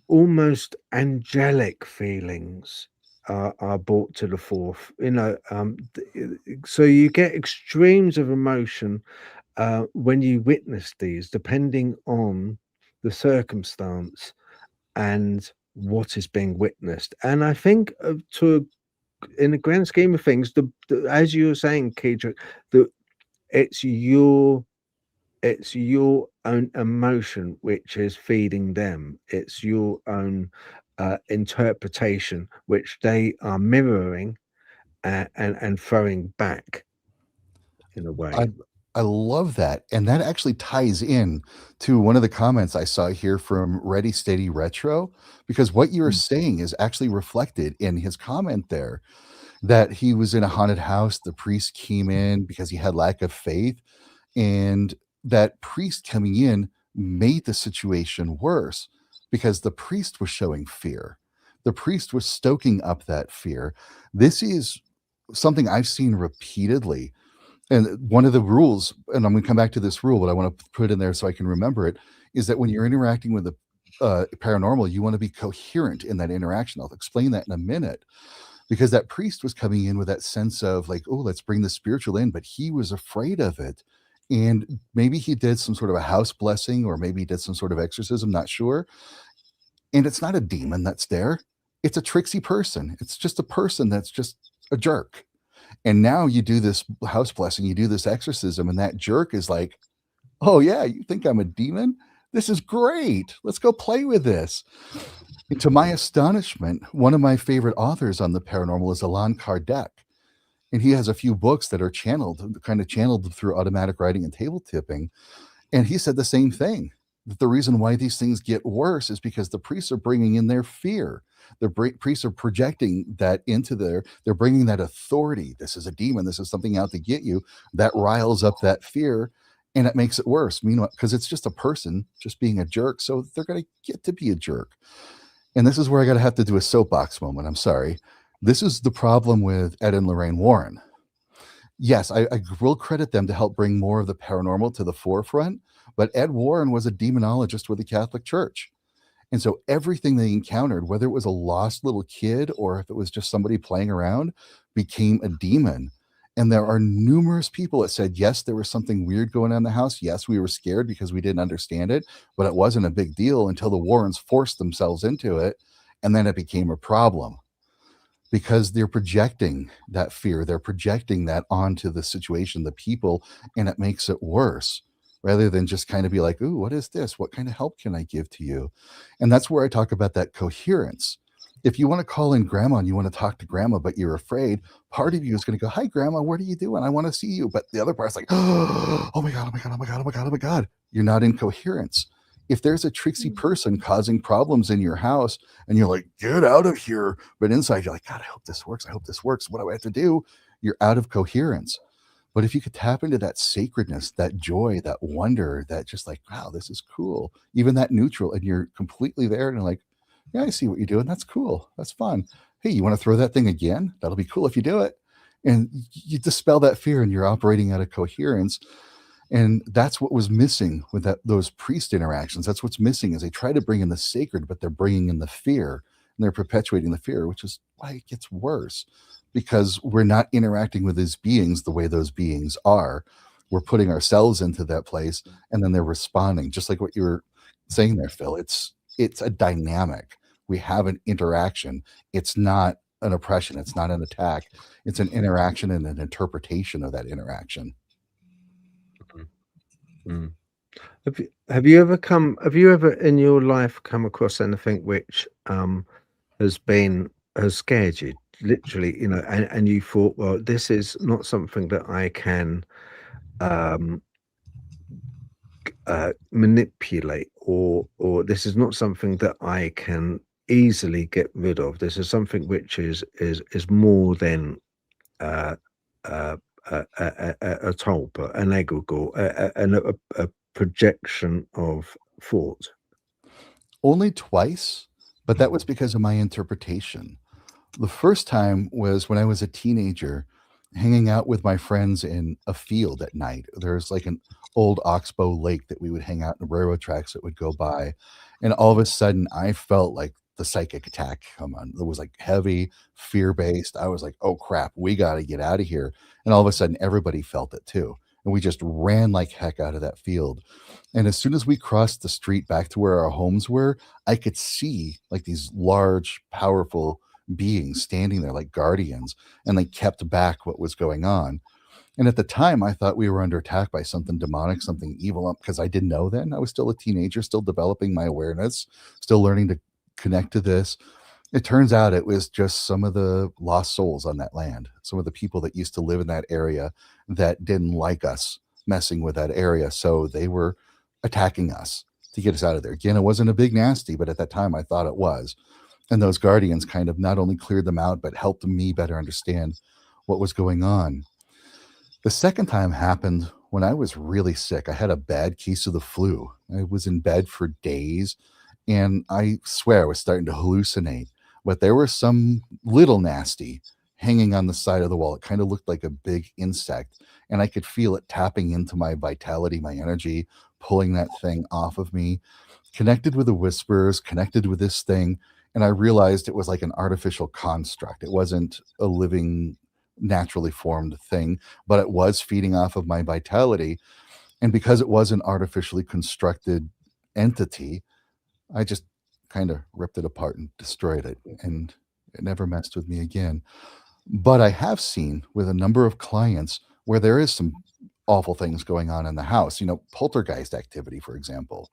almost angelic feelings are brought to the forth. So you get extremes of emotion when you witness these, depending on the circumstance and what is being witnessed. And I think in the grand scheme of things, as you were saying, Kaedrich, it's your own emotion which is feeding them. It's your own interpretation which they are mirroring and throwing back in a way. I love that. And that actually ties in to one of the comments I saw here from Ready Steady Retro, because what you're saying is actually reflected in his comment there, that he was in a haunted house. The priest came in because he had lack of faith. And that priest coming in made the situation worse because the priest was showing fear. The priest was stoking up that fear. This is something I've seen repeatedly. And one of the rules, and I'm going to come back to this rule, but I want to put it in there so I can remember it, is that when you're interacting with the paranormal, you want to be coherent in that interaction. I'll explain that in a minute, because that priest was coming in with that sense of like, oh, let's bring the spiritual in, but he was afraid of it. And maybe he did some sort of a house blessing, or maybe he did some sort of exorcism, not sure. And it's not a demon that's there. It's a tricksy person. It's just a person that's just a jerk. And now you do this house blessing, you do this exorcism, and that jerk is like, oh yeah, you think I'm a demon? This is great. Let's go play with this. And to my astonishment, one of my favorite authors on the paranormal is Allan Kardec. And he has a few books that are channeled through automatic writing and table tipping. And he said the same thing, that the reason why these things get worse is because the priests are bringing in their fear. The priests are projecting that into they're bringing that authority. This is a demon. This is something out to get you. That riles up that fear, and it makes it worse. Meanwhile, because it's just a person just being a jerk. So they're going to get to be a jerk. And this is where I got to have to do a soapbox moment. I'm sorry. This is the problem with Ed and Lorraine Warren. Yes, I will credit them to help bring more of the paranormal to the forefront, but Ed Warren was a demonologist with the Catholic Church. And so everything they encountered, whether it was a lost little kid or if it was just somebody playing around, became a demon. And there are numerous people that said, yes, there was something weird going on in the house. Yes, we were scared because we didn't understand it, but it wasn't a big deal until the Warrens forced themselves into it. And then it became a problem because they're projecting that fear. They're projecting that onto the situation, the people, and it makes it worse, rather than just kind of be like, ooh, what is this? What kind of help can I give to you? And that's where I talk about that coherence. If you want to call in grandma and you want to talk to grandma, but you're afraid, part of you is going to go, hi, grandma, what are you doing? I want to see you. But the other part's like, oh my God, oh my God, oh my God, oh my God, oh my God. You're not in coherence. If there's a tricksy person causing problems in your house and you're like, get out of here, but inside you're like, God, I hope this works. I hope this works. What do I have to do? You're out of coherence. But if you could tap into that sacredness, that joy, that wonder, that just like, wow, this is cool, even that neutral, and you're completely there and you're like, yeah, I see what you're doing. That's cool. That's fun. Hey, you want to throw that thing again? That'll be cool if you do it. And you dispel that fear and you're operating out of coherence. And that's what was missing with those priest interactions. That's what's missing, is they try to bring in the sacred, but they're bringing in the fear, and they're perpetuating the fear, which is why it gets worse, because we're not interacting with these beings the way those beings are. We're putting ourselves into that place, and then they're responding, just like what you were saying there, Phil. It's a dynamic. We have an interaction. It's not an oppression. It's not an attack. It's an interaction and an interpretation of that interaction. Mm. Have you ever in your life come across anything which has scared you, literally, and you thought, well, this is not something that I can manipulate, or this is not something that I can easily get rid of. This is something which is more than a tulpa, an egregore, a projection of thought. Only twice, but that was because of my interpretation. The first time was when I was a teenager, hanging out with my friends in a field at night. There's like an old oxbow lake that we would hang out in the railroad tracks that would go by. And all of a sudden, I felt like the psychic attack come on. It was like heavy, fear based. I was like, oh crap, we got to get out of here. And all of a sudden, everybody felt it too. And we just ran like heck out of that field. And as soon as we crossed the street back to where our homes were, I could see like these large, powerful beings standing there like guardians, and they kept back what was going on. And at the time, I thought we were under attack by something demonic, something evil, because I didn't know then. I was still a teenager, still developing my awareness, still learning to connect to this. It turns out it was just some of the lost souls on that land, some of the people that used to live in that area that didn't like us messing with that area. So they were attacking us to get us out of there. Again, it wasn't a big nasty, but at that time I thought it was. And those guardians kind of not only cleared them out, but helped me better understand what was going on. The second time happened when I was really sick. I had a bad case of the flu. I was in bed for days, and I swear I was starting to hallucinate. But there was some little nasty hanging on the side of the wall. It kind of looked like a big insect, and I could feel it tapping into my vitality, my energy, pulling that thing off of me, connected with the whispers, connected with this thing. And I realized it was like an artificial construct. It wasn't a living, naturally formed thing, but it was feeding off of my vitality. And because it was an artificially constructed entity, I just kind of ripped it apart and destroyed it. And it never messed with me again. But I have seen with a number of clients where there is some awful things going on in the house. You know, poltergeist activity, for example.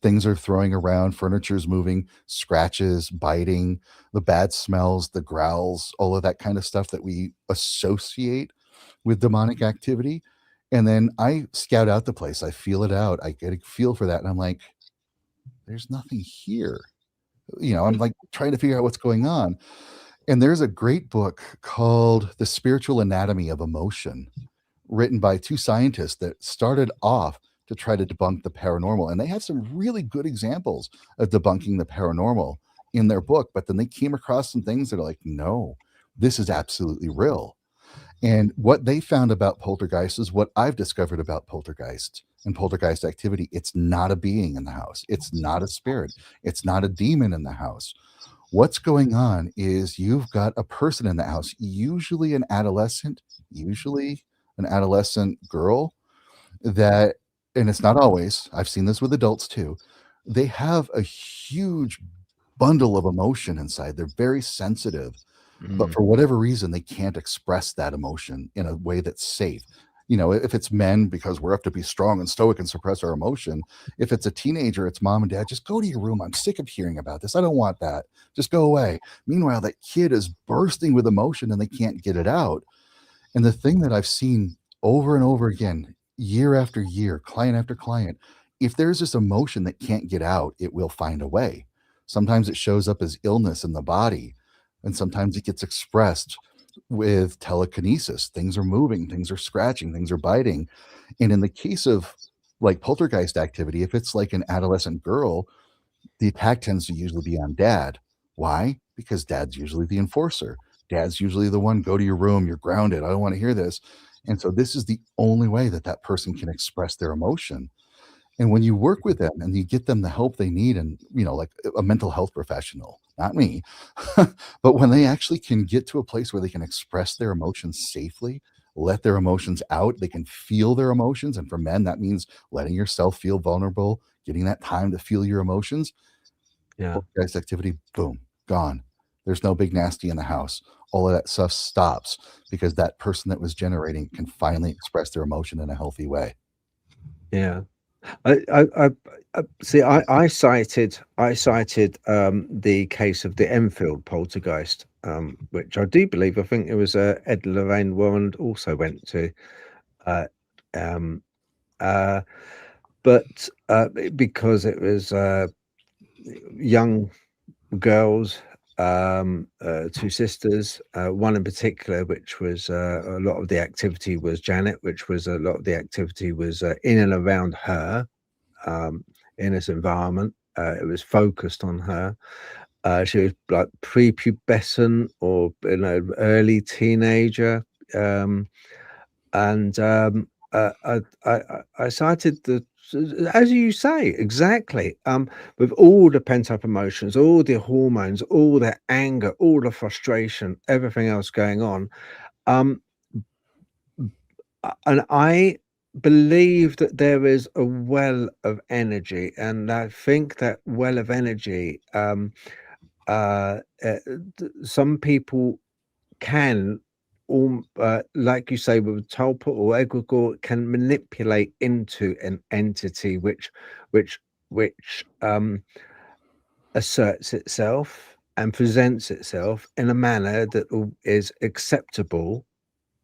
Things are throwing around, furniture's moving, scratches, biting, the bad smells, the growls, all of that kind of stuff that we associate with demonic activity. And then I scout out the place. I feel it out. I get a feel for that. And I'm like, there's nothing here. You know, I'm like trying to figure out what's going on. And there's a great book called The Spiritual Anatomy of Emotion, written by two scientists that started off to try to debunk the paranormal. And they had some really good examples of debunking the paranormal in their book, but then they came across some things that are like, no, this is absolutely real. And what they found about poltergeist is what I've discovered about poltergeist and poltergeist activity. It's not a being in the house. It's not a spirit. It's not a demon in the house. What's going on is you've got a person in the house, usually an adolescent girl that, and it's not always, I've seen this with adults too, they have a huge bundle of emotion inside. They're very sensitive, but for whatever reason, they can't express that emotion in a way that's safe. You know, if it's men, because we're up to be strong and stoic and suppress our emotion. If it's a teenager, it's mom and dad, just go to your room. I'm sick of hearing about this. I don't want that. Just go away. Meanwhile, that kid is bursting with emotion and they can't get it out. And the thing that I've seen over and over again, year after year, client after client, if there's this emotion that can't get out, it will find a way. Sometimes it shows up as illness in the body, and sometimes it gets expressed with telekinesis. Things are moving, things are scratching, things are biting. And in the case of like poltergeist activity, if it's like an adolescent girl, the attack tends to usually be on dad. Why? Because dad's usually the enforcer. Dad's usually the one, go to your room, you're grounded, I don't want to hear this. And so this is the only way that that person can express their emotion. And when you work with them and you get them the help they need, and, you know, like a mental health professional, not me, but when they actually can get to a place where they can express their emotions safely, let their emotions out, they can feel their emotions. And for men, that means letting yourself feel vulnerable, getting that time to feel your emotions. Yeah. Poltergeist activity, boom, gone. There's no big nasty in the house. All of that stuff stops because that person that was generating can finally express their emotion in a healthy way. Yeah. I see. I cited the case of the Enfield poltergeist, which I do believe. I think it was Ed Lorraine Warren also went to, but because it was young girls, two sisters, one in particular, which was a lot of the activity was Janet, which was a lot of the activity was in and around her, in this environment. It was focused on her. She was like prepubescent or early teenager, I cited the, as you say, exactly, with all the pent-up emotions, all the hormones, all the anger, all the frustration, everything else going on, and I believe that there is a well of energy, and I think that well of energy, some people can, like you say, with Tulpa or Egregore, can manipulate into an entity which asserts itself and presents itself in a manner that is acceptable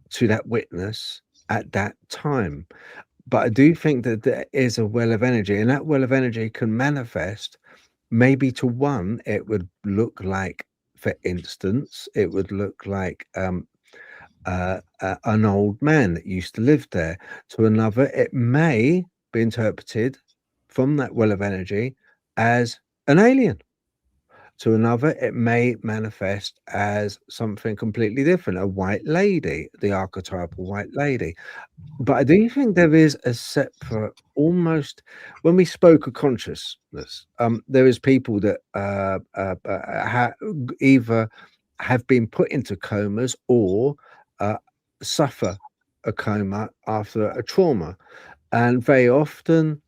to that witness at that time. But I do think that there is a well of energy, and that well of energy can manifest. Maybe to one, it would look like, for instance, it would look like an old man that used to live there. To another, it may be interpreted from that well of energy as an alien. To another, it may manifest as something completely different, a white lady, the archetypal white lady. But I do think there is a separate, almost, when we spoke of consciousness, there is people that either have been put into comas or suffer a coma after a trauma, and very often,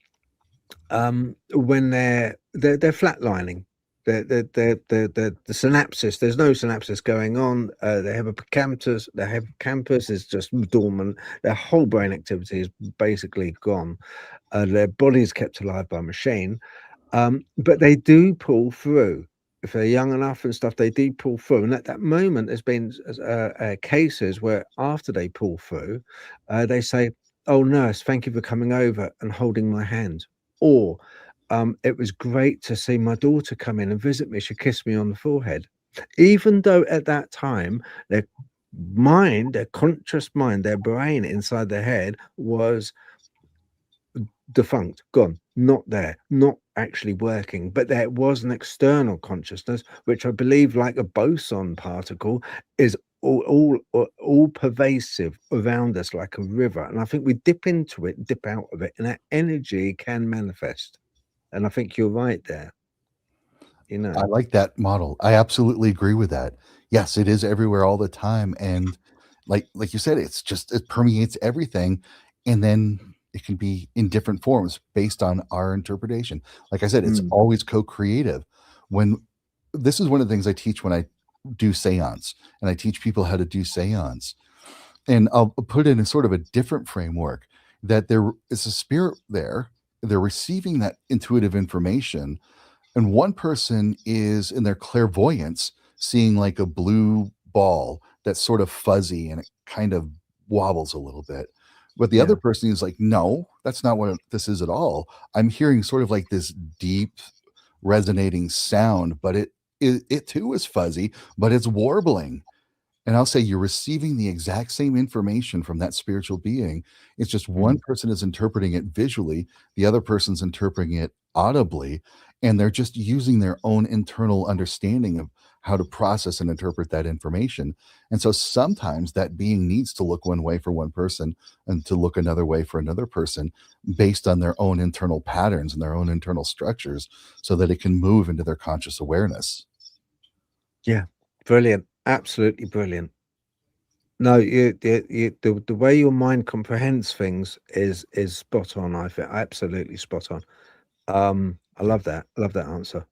when they're flatlining, the synapses, there's no synapses going on. The hippocampus is just dormant. Their whole brain activity is basically gone. Their body's kept alive by a machine, but they do pull through. If they're young enough and stuff, they do pull through. And at that moment, there's been cases where after they pull through, they say, "Oh, nurse, thank you for coming over and holding my hand." Or, "It was great to see my daughter come in and visit me. She kissed me on the forehead." Even though at that time, their mind, their conscious mind, their brain inside their head was defunct, gone, not there, not actually working, but there was an external consciousness, which I believe, like a boson particle, is all pervasive around us like a river. And I think we dip into it, dip out of it, and that energy can manifest. And I think you're right there. I like that model. I absolutely agree with that. Yes, it is everywhere all the time, and like you said, it's just it permeates everything, and then it can be in different forms based on our interpretation. Like I said, it's always co-creative. When this is one of the things I teach when I do seance, and I teach people how to do seance, and I'll put it in sort of a different framework, that there is a spirit there. They're receiving that intuitive information, and one person is in their clairvoyance seeing like a blue ball that's sort of fuzzy and it kind of wobbles a little bit, but the other person is like, no, that's not what this is at all. I'm hearing sort of like this deep resonating sound, but it too is fuzzy, but it's warbling. And I'll say you're receiving the exact same information from that spiritual being. It's just one person is interpreting it visually, the other person's interpreting it audibly, and they're just using their own internal understanding of how to process and interpret that information. And so sometimes that being needs to look one way for one person and to look another way for another person based on their own internal patterns and their own internal structures so that it can move into their conscious awareness. Yeah, brilliant. Absolutely brilliant. No, the way your mind comprehends things is spot on. I think absolutely spot on. I love that. I love that answer.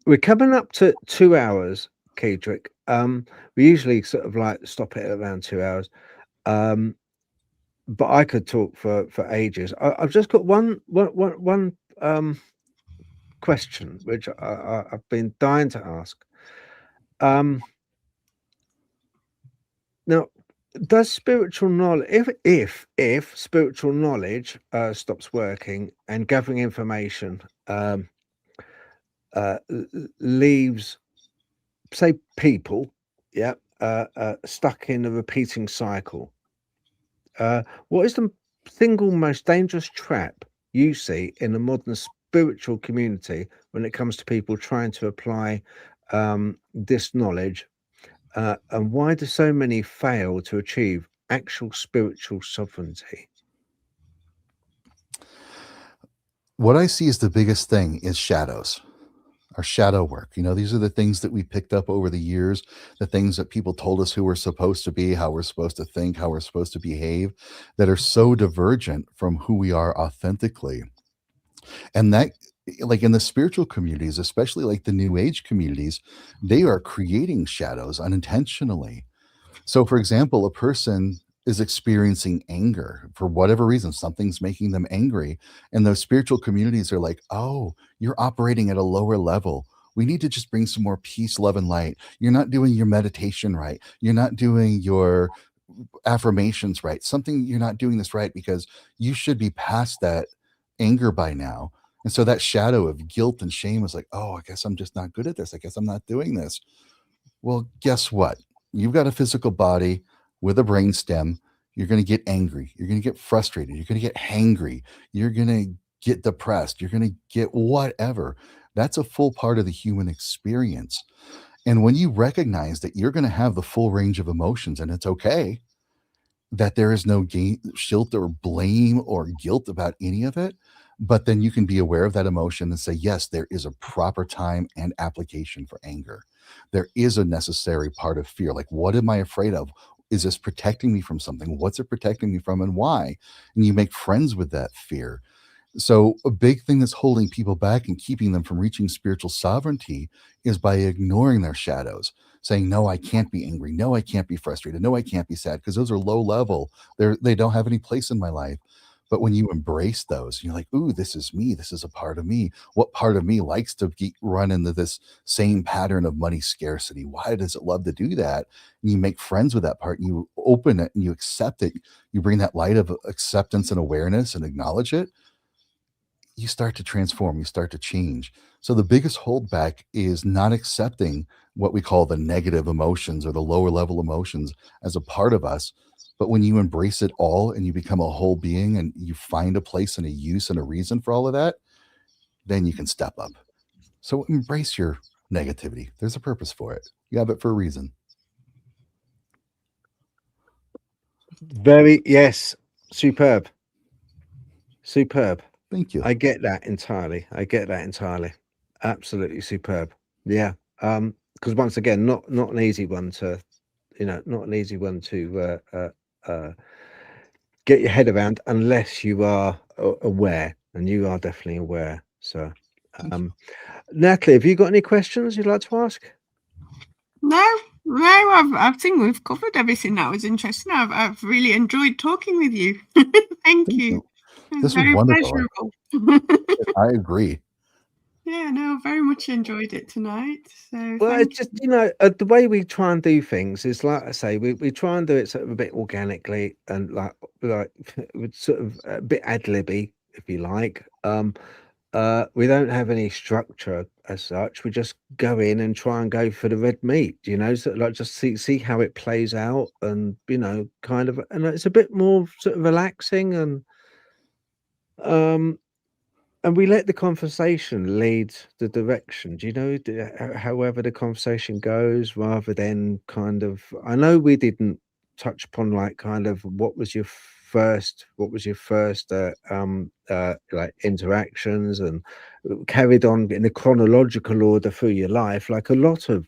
We're coming up to 2 hours, Kaedrich. We usually sort of like stop it at around 2 hours. But I could talk for ages. I've just got one question which I've been dying to ask. Now, does spiritual knowledge, if spiritual knowledge stops working and gathering information leaves, say, people, stuck in a repeating cycle, what is the single most dangerous trap you see in the modern spiritual community when it comes to people trying to apply this knowledge And why do so many fail to achieve actual spiritual sovereignty? What I see as the biggest thing is shadows. Our shadow work. These are the things that we picked up over the years, the things that people told us who we're supposed to be, how we're supposed to think, how we're supposed to behave, that are so divergent from who we are authentically. And that, like in the spiritual communities, especially like the new age communities, they are creating shadows unintentionally. So, for example, a person is experiencing anger for whatever reason, something's making them angry. And those spiritual communities are like, oh, you're operating at a lower level. We need to just bring some more peace, love, and light. You're not doing your meditation right. You're not doing your affirmations right. You're not doing this right because you should be past that anger by now. And so that shadow of guilt and shame is like, oh, I guess I'm just not good at this. I guess I'm not doing this. Well, guess what? You've got a physical body with a brain stem. You're going to get angry. You're going to get frustrated. You're going to get hangry. You're going to get depressed. You're going to get whatever. That's a full part of the human experience. And when you recognize that you're going to have the full range of emotions and it's okay, that there is no guilt or blame or guilt about any of it, but then you can be aware of that emotion and say, yes, there is a proper time and application for anger. There is a necessary part of fear. Like, what am I afraid of? Is this protecting me from something? What's it protecting me from and why? And you make friends with that fear. So a big thing that's holding people back and keeping them from reaching spiritual sovereignty is by ignoring their shadows, saying, no, I can't be angry. No, I can't be frustrated. No, I can't be sad, because those are low level. They don't have any place in my life. But when you embrace those, you're like, ooh, this is me. This is a part of me. What part of me likes to run into this same pattern of money scarcity? Why does it love to do that? And you make friends with that part and you open it and you accept it. You bring that light of acceptance and awareness and acknowledge it. You start to transform, you start to change. So the biggest holdback is not accepting what we call the negative emotions or the lower level emotions as a part of us. But when you embrace it all and you become a whole being and you find a place and a use and a reason for all of that, then you can step up. So embrace your negativity. There's a purpose for it. You have it for a reason. Yes, superb. Thank you. I get that entirely. Absolutely superb. Yeah. Because once again, not an easy one to, not an easy one to get your head around unless you are aware, and you are definitely aware. So, Natalie, have you got any questions you'd like to ask? No, I think we've covered everything that was interesting. I've really enjoyed talking with you. Thank you. This was very wonderful. pleasurable. I agree. Yeah, no, very much enjoyed it tonight. So Well, it's just, the way we try and do things is, like I say, we try and do it sort of a bit organically and like with sort of a bit ad-libby, if you like. We don't have any structure as such. We just go in and try and go for the red meat, so like just see how it plays out, and kind of, and it's a bit more sort of relaxing, and we let the conversation lead the direction, however the conversation goes, rather than kind of, I know we didn't touch upon like kind of what was your first like interactions, and carried on in a chronological order through your life like a lot of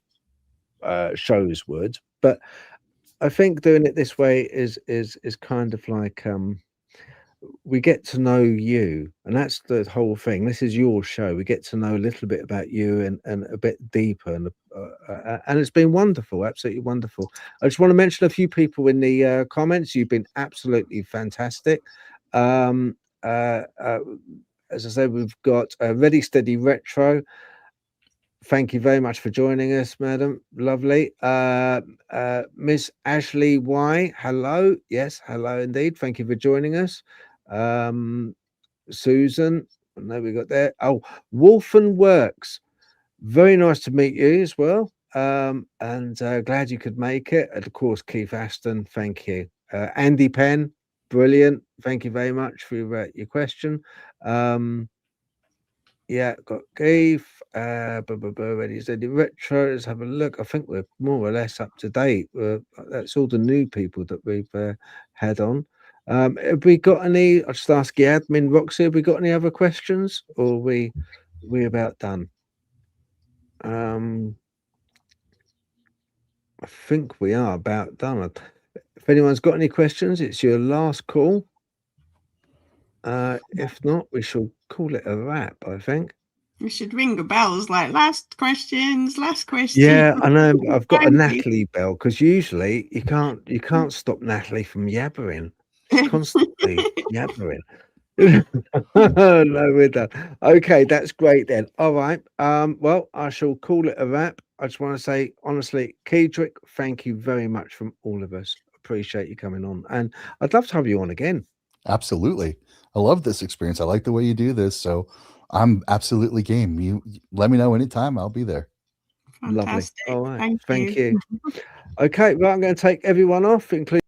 shows would. But I think doing it this way is kind of like, we get to know you, and that's the whole thing. This is your show. We get to know a little bit about you, and a bit deeper, and it's been wonderful, absolutely wonderful. I just want to mention a few people in the comments. You've been absolutely fantastic. As I said, we've got Ready Steady Retro. Thank you very much for joining us, madam. Lovely. Miss Ashley Y, hello. Yes, hello indeed. Thank you for joining us. Susan, and there we got there. Oh, Wolfen Works. Very nice to meet you as well. And glad you could make it. And of course, Keith Aston, thank you. Andy Penn, brilliant. Thank you very much for your question. Yeah, got Keith. Ready said the retro. Let's have a look. I think we're more or less up to date. That's all the new people that we've had on. Have we got any? I'll just ask the admin Roxy. Have we got any other questions, or are we about done? I think we are about done. If anyone's got any questions, it's your last call. If not, we shall call it a wrap, I think. We should ring the bells like last questions. Yeah, I know. I've got a Natalie bell because usually you can't stop Natalie from yabbering. She's constantly yabbering. No, we're done. Okay, that's great then. All right. Well, I shall call it a wrap. I just want to say honestly, Kaedrich, thank you very much from all of us. Appreciate you coming on, and I'd love to have you on again. Absolutely. I love this experience. I like the way you do this. So I'm absolutely game. You let me know anytime. I'll be there. Fantastic. Lovely. All right. Thank you. Okay. Well, I'm going to take everyone off, including